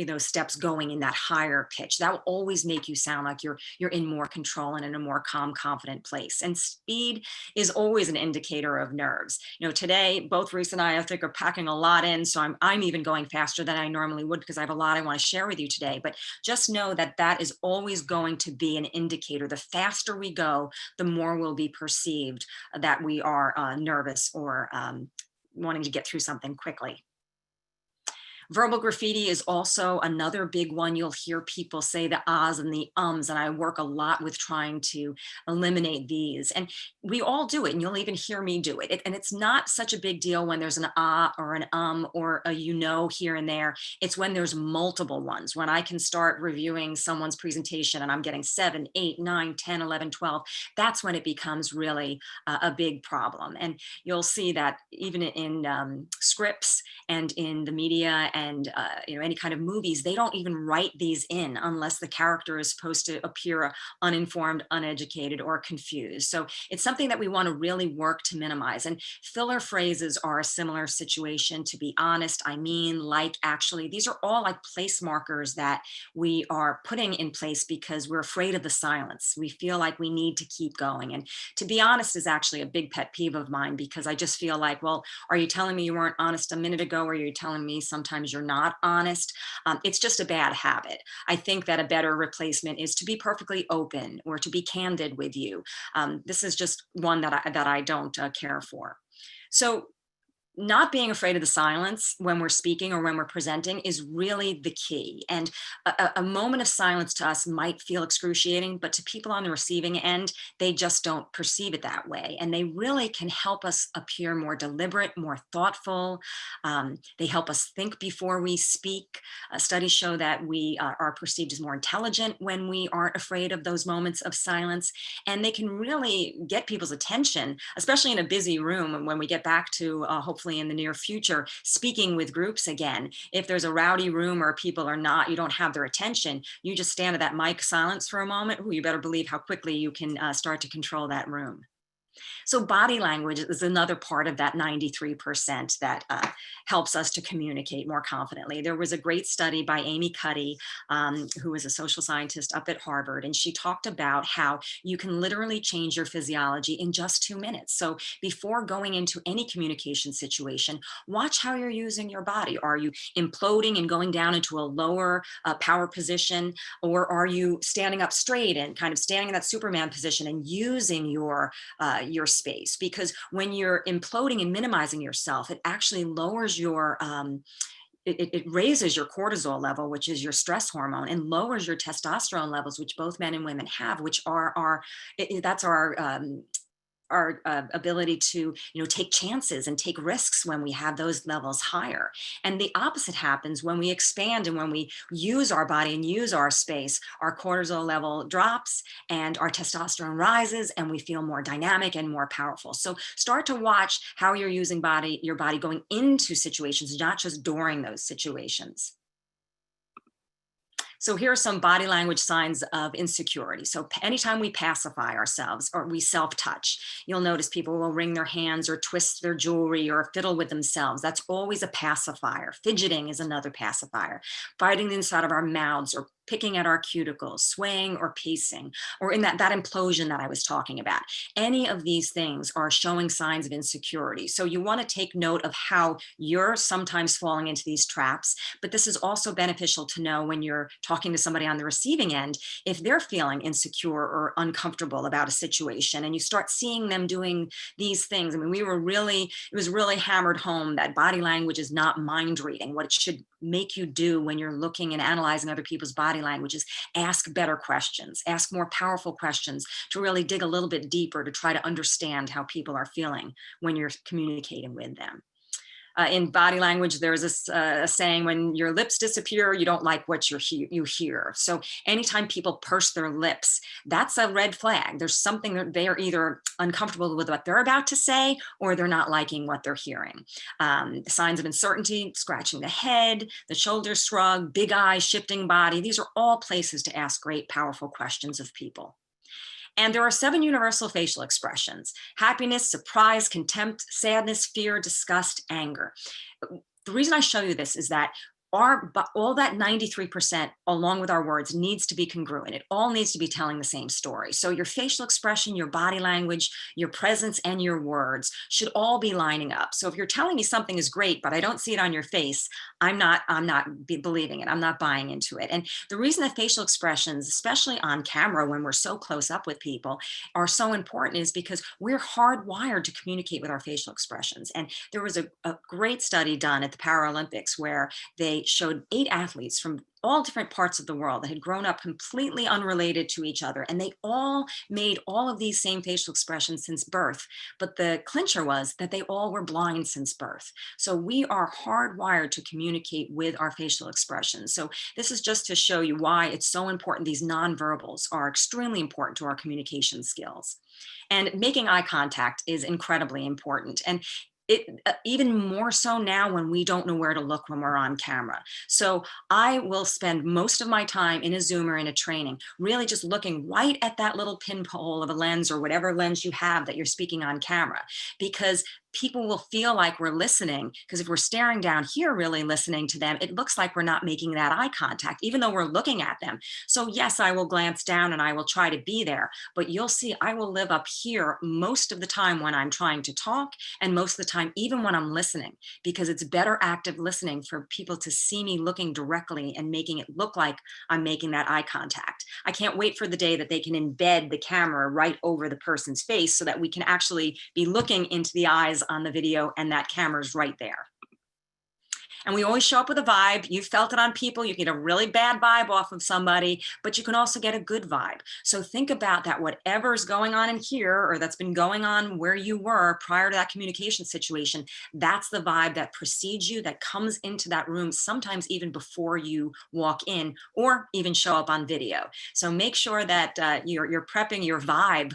those steps going in that higher pitch. That will always make you sound like you're in more control and in a more calm, confident place. And speed is always an indicator of nerves. You know, today, both Reese and I think, are packing a lot in, so I'm even going faster than I normally would because I have a lot I want to share with you today. But just know that that is always going to be an indicator. The faster we go, the more will be perceived that we are nervous or wanting to get through something quickly. Verbal graffiti is also another big one. You'll hear people say the ahs and the ums, and I work a lot with trying to eliminate these. And we all do it, and you'll even hear me do it. And it's not such a big deal when there's an ah or an or a here and there. It's when there's multiple ones, when I can start reviewing someone's presentation and I'm getting 7, 8, 9, 10, 11, 12. That's when it becomes really a big problem. And you'll see that even in scripts and in the media and any kind of movies, they don't even write these in unless the character is supposed to appear uninformed, uneducated, or confused. So it's something that we want to really work to minimize. And filler phrases are a similar situation. To be honest, I mean, like, actually, these are all like place markers that we are putting in place because we're afraid of the silence. We feel like we need to keep going. And to be honest is actually a big pet peeve of mine, because I just feel like, well, are you telling me you weren't honest a minute ago? Or are you telling me sometimes you're not honest? It's just a bad habit. I think that a better replacement is to be perfectly open or to be candid with you. This is just one that I don't care for. So not being afraid of the silence when we're speaking or when we're presenting is really the key. And a moment of silence to us might feel excruciating, but to people on the receiving end, they just don't perceive it that way. And they really can help us appear more deliberate, more thoughtful. They help us think before we speak. Studies show that we are perceived as more intelligent when we aren't afraid of those moments of silence. And they can really get people's attention, especially in a busy room. And when we get back to hopefully in the near future, speaking with groups again, if there's a rowdy room or people are not, you don't have their attention, you just stand at that mic silence for a moment. Ooh, you better believe how quickly you can start to control that room. So body language is another part of that 93% that helps us to communicate more confidently. There was a great study by Amy Cuddy, who is a social scientist up at Harvard, and she talked about how you can literally change your physiology in just 2 minutes. So before going into any communication situation, watch how you're using your body. Are you imploding and going down into a lower power position, or are you standing up straight and kind of standing in that Superman position and using your space? Because when you're imploding and minimizing yourself, it actually lowers your it raises your cortisol level, which is your stress hormone, and lowers your testosterone levels, which both men and women have, which are that's our ability to take chances and take risks when we have those levels higher. And the opposite happens when we expand and when we use our body and use our space. Our cortisol level drops and our testosterone rises, and we feel more dynamic and more powerful. So start to watch how you're using your body going into situations, not just during those situations. So here are some body language signs of insecurity. So anytime we pacify ourselves or we self-touch, you'll notice people will wring their hands or twist their jewelry or fiddle with themselves. That's always a pacifier. Fidgeting is another pacifier. Biting the inside of our mouths or picking at our cuticles, swaying or pacing, or in that implosion that I was talking about. Any of these things are showing signs of insecurity. So you want to take note of how you're sometimes falling into these traps, but this is also beneficial to know when you're talking to somebody on the receiving end, if they're feeling insecure or uncomfortable about a situation, and you start seeing them doing these things. I mean, it was really hammered home that body language is not mind reading. What it should make you do when you're looking and analyzing other people's body language is ask better questions, ask more powerful questions to really dig a little bit deeper to try to understand how people are feeling when you're communicating with them. In body language, there's a saying, when your lips disappear, you don't like what you hear. So anytime people purse their lips, that's a red flag. There's something that they are either uncomfortable with what they're about to say, or they're not liking what they're hearing. Signs of uncertainty, scratching the head, the shoulders shrug, big eyes, shifting body. These are all places to ask great, powerful questions of people. And there are 7 universal facial expressions: happiness, surprise, contempt, sadness, fear, disgust, anger. The reason I show you this is that all that 93% along with our words needs to be congruent. It all needs to be telling the same story. So your facial expression, your body language, your presence, and your words should all be lining up. So if you're telling me something is great, but I don't see it on your face, I'm not believing it. I'm not buying into it. And the reason that facial expressions, especially on camera when we're so close up with people, are so important is because we're hardwired to communicate with our facial expressions. And there was a great study done at the Paralympics where they showed 8 athletes from all different parts of the world that had grown up completely unrelated to each other. And they all made all of these same facial expressions since birth. But the clincher was that they all were blind since birth. So we are hardwired to communicate with our facial expressions. So this is just to show you why it's so important. These nonverbals are extremely important to our communication skills. And making eye contact is incredibly important. And even more so now when we don't know where to look when we're on camera. So I will spend most of my time in a Zoom or in a training really just looking right at that little pinhole of a lens or whatever lens you have that you're speaking on camera, because people will feel like we're listening, because if we're staring down here really listening to them, it looks like we're not making that eye contact, even though we're looking at them. So yes, I will glance down and I will try to be there, but you'll see I will live up here most of the time when I'm trying to talk, and most of the time even when I'm listening, because it's better active listening for people to see me looking directly and making it look like I'm making that eye contact. I can't wait for the day that they can embed the camera right over the person's face so that we can actually be looking into the eyes on the video and that camera's right there. And we always show up with a vibe. You felt it on people. You get a really bad vibe off of somebody, but you can also get a good vibe. So think about that, whatever's going on in here or that's been going on where you were prior to that communication situation, that's the vibe that precedes you, that comes into that room, sometimes even before you walk in or even show up on video. So make sure that you're prepping your vibe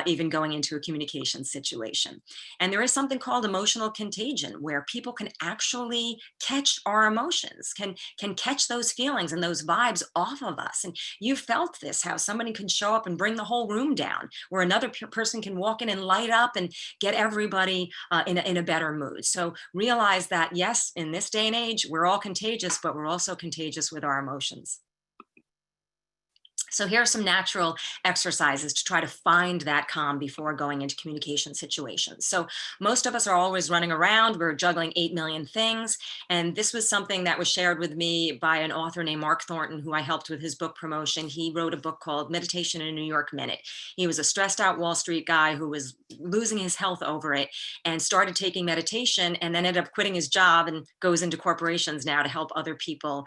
even going into a communication situation. And there is something called emotional contagion, where people can actually catch our emotions, can catch those feelings and those vibes off of us. And you felt this, how somebody can show up and bring the whole room down, where another person can walk in and light up and get everybody in a better mood. So realize that, yes, in this day and age, we're all contagious, but we're also contagious with our emotions. So here are some natural exercises to try to find that calm before going into communication situations. So most of us are always running around. We're juggling 8 million things. And this was something that was shared with me by an author named Mark Thornton, who I helped with his book promotion. He wrote a book called Meditation in a New York Minute. He was a stressed out Wall Street guy who was losing his health over it and started taking meditation, and then ended up quitting his job and goes into corporations now to help other people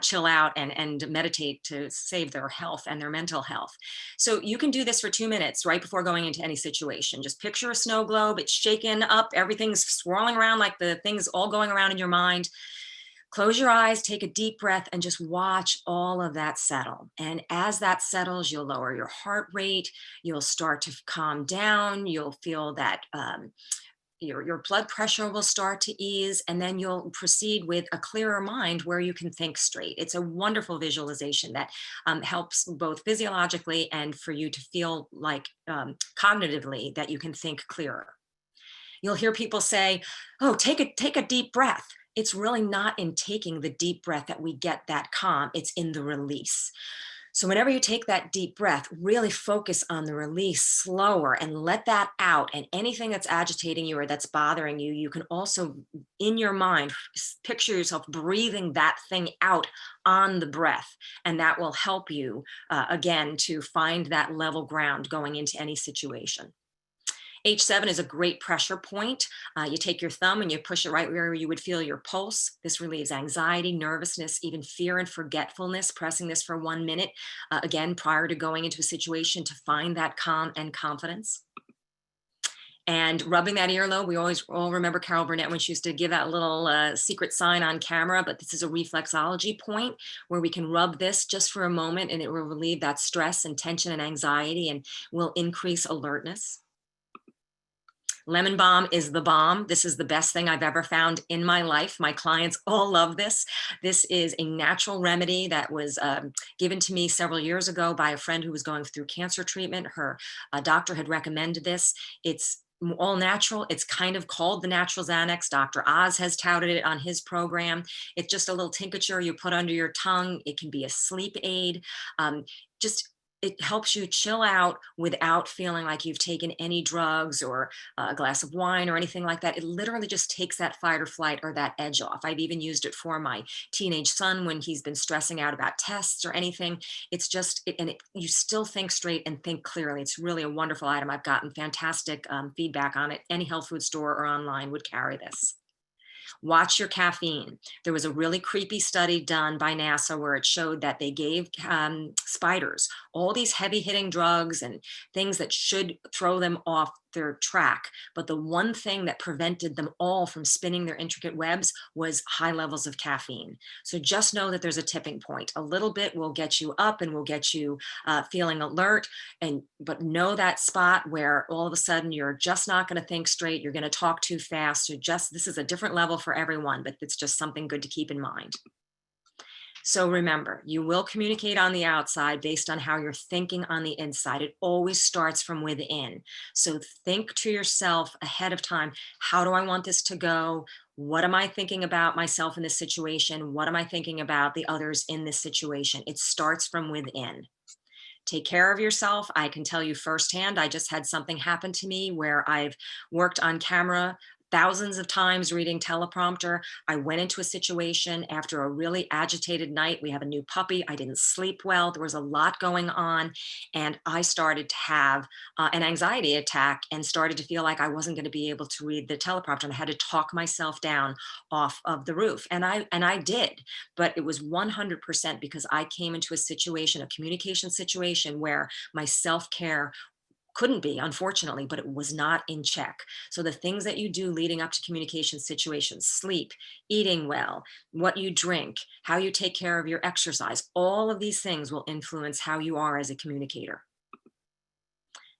chill out and meditate to save their health and their mental health. So you can do this for 2 minutes right before going into any situation. Just picture a snow globe. It's shaken up. Everything's swirling around, like the things all going around in your mind. Close your eyes, take a deep breath, and just watch all of that settle. And as that settles, you'll lower your heart rate. You'll start to calm down. You'll feel that your blood pressure will start to ease, and then you'll proceed with a clearer mind where you can think straight. It's a wonderful visualization that helps both physiologically and for you to feel like cognitively that you can think clearer. You'll hear people say, oh, take a deep breath. it's really not in taking the deep breath that we get that calm, it's in the release. So whenever you take that deep breath, really focus on the release slower and let that out. And anything that's agitating you or that's bothering you, you can also, in your mind, picture yourself breathing that thing out on the breath. And that will help you, again, to find that level ground going into any situation. H7 is a great pressure point. You take your thumb and you push it right where you would feel your pulse. This relieves anxiety, nervousness, even fear and forgetfulness. Pressing this for 1 minute, again, prior to going into a situation to find that calm and confidence. And rubbing that earlobe, we always all remember Carol Burnett when she used to give that little secret sign on camera, but this is a reflexology point where we can rub this just for a moment and it will relieve that stress and tension and anxiety and will increase alertness. Lemon balm is the bomb. This is the best thing I've ever found in my life. My clients all love this. This is a natural remedy that was given to me several years ago by a friend who was going through cancer treatment. Her doctor had recommended this. It's all natural. It's kind of called the natural Xanax. Dr. Oz has touted it on his program. It's just a little tincture you put under your tongue. It can be a sleep aid. It helps you chill out without feeling like you've taken any drugs or a glass of wine or anything like that. It literally just takes that fight or flight or that edge off. I've even used it for my teenage son when he's been stressing out about tests or anything. It's just, you still think straight and think clearly. It's really a wonderful item. I've gotten fantastic feedback on it. Any health food store or online would carry this. Watch your caffeine. There was a really creepy study done by NASA where it showed that they gave spiders all these heavy hitting drugs and things that should throw them off their track. But the one thing that prevented them all from spinning their intricate webs was high levels of caffeine. So just know that there's a tipping point. A little bit will get you up and will get you feeling alert. But know that spot where all of a sudden you're just not going to think straight. You're going to talk too fast. This is a different level for everyone, but it's just something good to keep in mind. So remember, you will communicate on the outside based on how you're thinking on the inside. It always starts from within. So think to yourself ahead of time, how do I want this to go? What am I thinking about myself in this situation? What am I thinking about the others in this situation? It starts from within. Take care of yourself. I can tell you firsthand, I just had something happen to me where I've worked on camera thousands of times reading teleprompter. I went into a situation after a really agitated night. We have a new puppy. I didn't sleep well. There was a lot going on. And I started to have an anxiety attack and started to feel like I wasn't going to be able to read the teleprompter. And I had to talk myself down off of the roof. And I did, but it was 100% because I came into a situation, a communication situation where my self-care couldn't be, unfortunately, but it was not in check. So the things that you do leading up to communication situations, sleep, eating well, what you drink, how you take care of your exercise, all of these things will influence how you are as a communicator.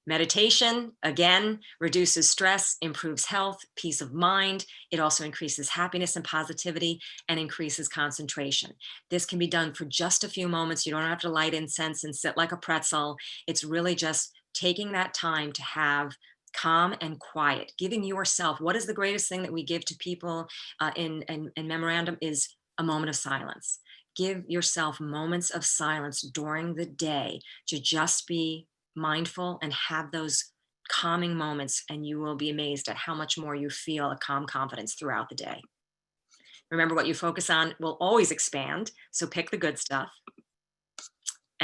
Meditation, again, reduces stress, improves health, peace of mind. It also increases happiness and positivity and increases concentration. This can be done for just a few moments. You don't have to light incense and sit like a pretzel. It's really just taking that time to have calm and quiet, giving yourself, what is the greatest thing that we give to people in memorandum is a moment of silence. Give yourself moments of silence during the day to just be mindful and have those calming moments, and you will be amazed at how much more you feel a calm confidence throughout the day. Remember, what you focus on will always expand, so pick the good stuff.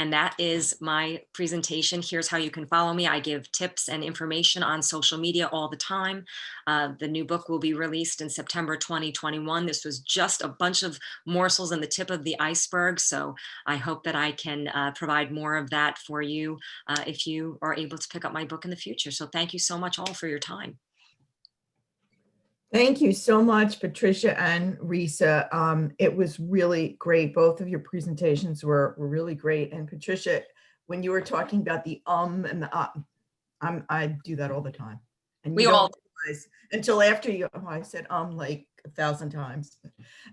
And that is my presentation. Here's how you can follow me. I give tips and information on social media all the time. The new book will be released in September 2021. This was just a bunch of morsels in the tip of the iceberg. So I hope that I can provide more of that for you if you are able to pick up my book in the future. So thank you so much all for your time. Thank you so much, Patricia and Risa. It was really great. Both of your presentations were really great. And Patricia, when you were talking about the and the I do that all the time. And We you all don't realize until after you, I said like 1,000 times.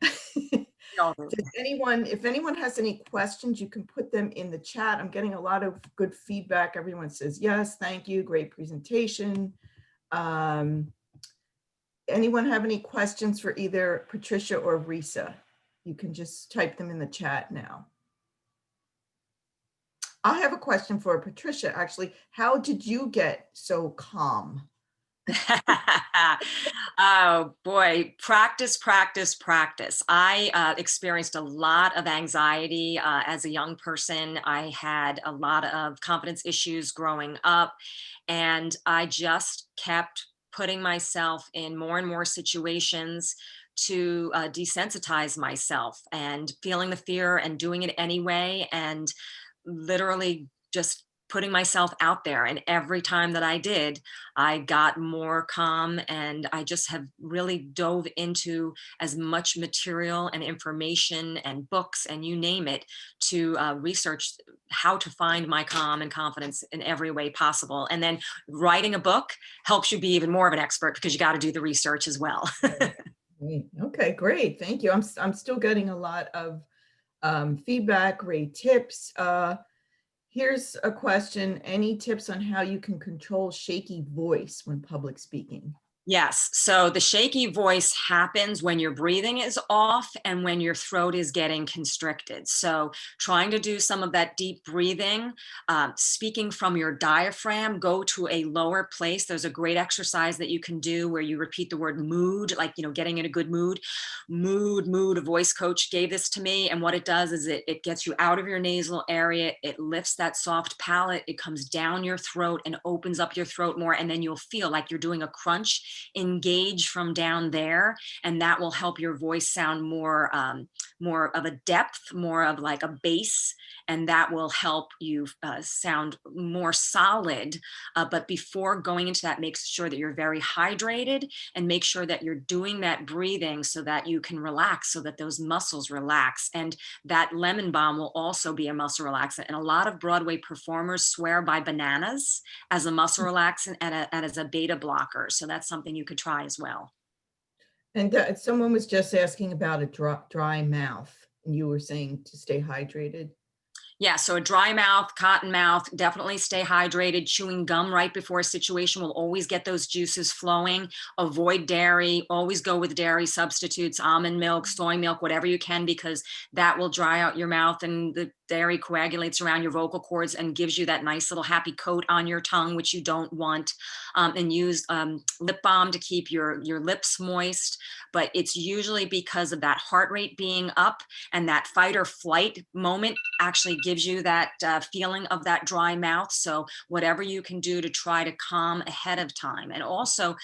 If anyone has any questions, you can put them in the chat. I'm getting a lot of good feedback. Everyone says, yes, thank you, great presentation. anyone have any questions for either Patricia or Risa? You can just type them in the chat now. I have a question for Patricia, actually. How did you get so calm? Oh boy, practice, practice, practice. I experienced a lot of anxiety as a young person. I had a lot of confidence issues growing up, and I just kept putting myself in more and more situations to desensitize myself and feeling the fear and doing it anyway, and literally just putting myself out there. And every time that I did, I got more calm, and I just have really dove into as much material and information and books and you name it to research how to find my calm and confidence in every way possible. And then writing a book helps you be even more of an expert because you got to do the research as well. Okay, great. Thank you. I'm still getting a lot of feedback, great tips. Here's a question. Any tips on how you can control shaky voice when public speaking? Yes. So the shaky voice happens when your breathing is off and when your throat is getting constricted. So trying to do some of that deep breathing, speaking from your diaphragm, go to a lower place. There's a great exercise that you can do where you repeat the word mood, like, getting in a good mood. Mood. A voice coach gave this to me. And what it does is it gets you out of your nasal area. It lifts that soft palate. It comes down your throat and opens up your throat more. And then you'll feel like you're doing a crunch. Engage from down there, and that will help your voice sound more of a depth, more of like a bass, and that will help you sound more solid. But before going into that, make sure that you're very hydrated, and make sure that you're doing that breathing so that you can relax, so that those muscles relax. And that lemon balm will also be a muscle relaxant. And a lot of Broadway performers swear by bananas as a muscle relaxant and as a beta blocker. So that's something you could try as well. And someone was just asking about a dry mouth, and you were saying to stay hydrated. Yeah, so a dry mouth, cotton mouth, definitely stay hydrated. Chewing gum right before a situation will always get those juices flowing. Avoid dairy, always go with dairy substitutes, almond milk, soy milk, whatever you can, because that will dry out your mouth, and the dairy coagulates around your vocal cords and gives you that nice little happy coat on your tongue, which you don't want. And use lip balm to keep your lips moist. But it's usually because of that heart rate being up, and that fight or flight moment actually gives you that feeling of that dry mouth. So whatever you can do to try to calm ahead of time. And also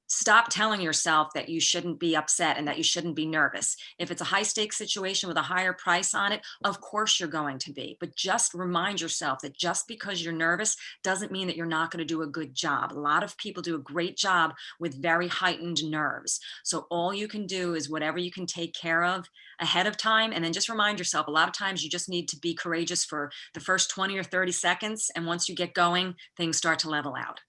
stop telling yourself that you shouldn't be upset and that you shouldn't be nervous. If it's a high stakes situation with a higher price on it, of course you're going to be, but just remind yourself that just because you're nervous doesn't mean that you're not going to do a good job. A lot of people do a great job with very heightened nerves. So all you can do is whatever you can take care of ahead of time. And then just remind yourself, a lot of times you just need to be courageous for the first 20 or 30 seconds. And once you get going, things start to level out.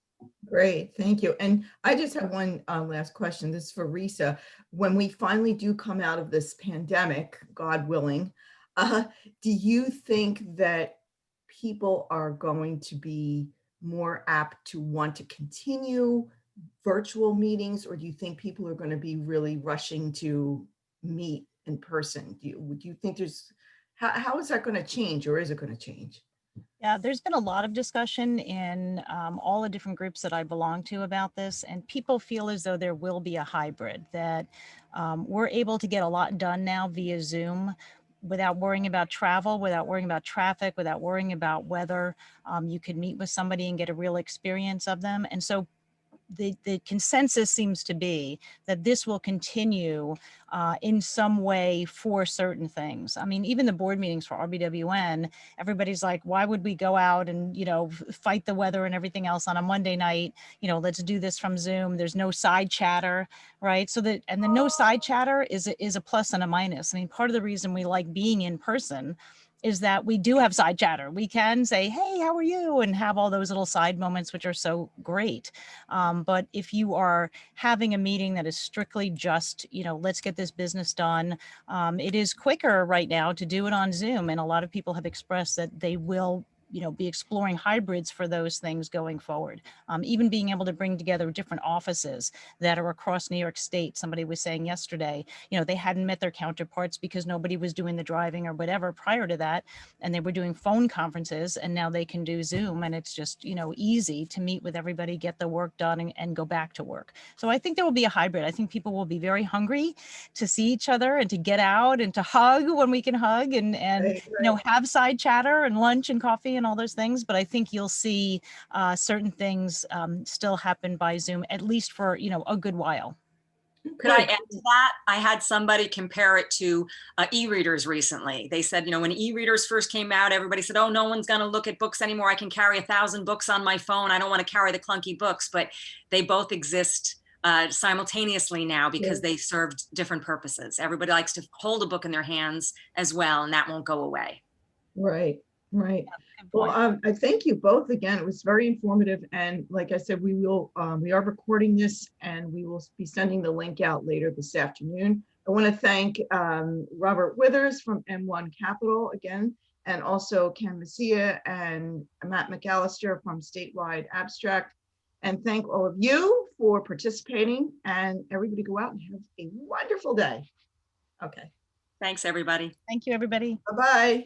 Great, thank you. And I just have one last question. This is for Risa. When we finally do come out of this pandemic, God willing, do you think that people are going to be more apt to want to continue virtual meetings, or do you think people are going to be really rushing to meet in person? Do you think how is that going to change, or is it going to change? Yeah, there's been a lot of discussion in all the different groups that I belong to about this, and people feel as though there will be a hybrid, that we're able to get a lot done now via Zoom without worrying about travel, without worrying about traffic, without worrying about weather. You can meet with somebody and get a real experience of them. And so the consensus seems to be that this will continue in some way for certain things. I mean, even the board meetings for RBWN, everybody's like, why would we go out and, fight the weather and everything else on a Monday night? Let's do this from Zoom. There's no side chatter, right? And the no side chatter is a plus and a minus. I mean, part of the reason we like being in person is that we do have side chatter. We can say, hey, how are you? And have all those little side moments, which are so great. But if you are having a meeting that is strictly just, let's get this business done, it is quicker right now to do it on Zoom. And a lot of people have expressed that they will be exploring hybrids for those things going forward. Even being able to bring together different offices that are across New York State. Somebody was saying yesterday, they hadn't met their counterparts because nobody was doing the driving or whatever prior to that. And they were doing phone conferences, and now they can do Zoom, and it's just, easy to meet with everybody, get the work done, and go back to work. So I think there will be a hybrid. I think people will be very hungry to see each other and to get out and to hug when we can hug and Right. have side chatter and lunch and coffee and all those things. But I think you'll see certain things still happen by Zoom, at least for, a good while. Could I Good. add to that? I had somebody compare it to e-readers recently. They said, when e-readers first came out, everybody said, oh, no one's going to look at books anymore. I can carry 1,000 books on my phone. I don't want to carry the clunky books, but they both exist simultaneously now because they served different purposes. Everybody likes to hold a book in their hands as well, and that won't go away. Right, right. Good Well, point. I thank you both again. It was very informative. And like I said, we are recording this and we will be sending the link out later this afternoon. I want to thank Robert Withers from M1 Capital again, and also Ken Messia and Matt McAllister from Statewide Abstract. And thank all of you for participating, and everybody go out and have a wonderful day. Okay. Thanks, everybody. Thank you, everybody. Bye-bye.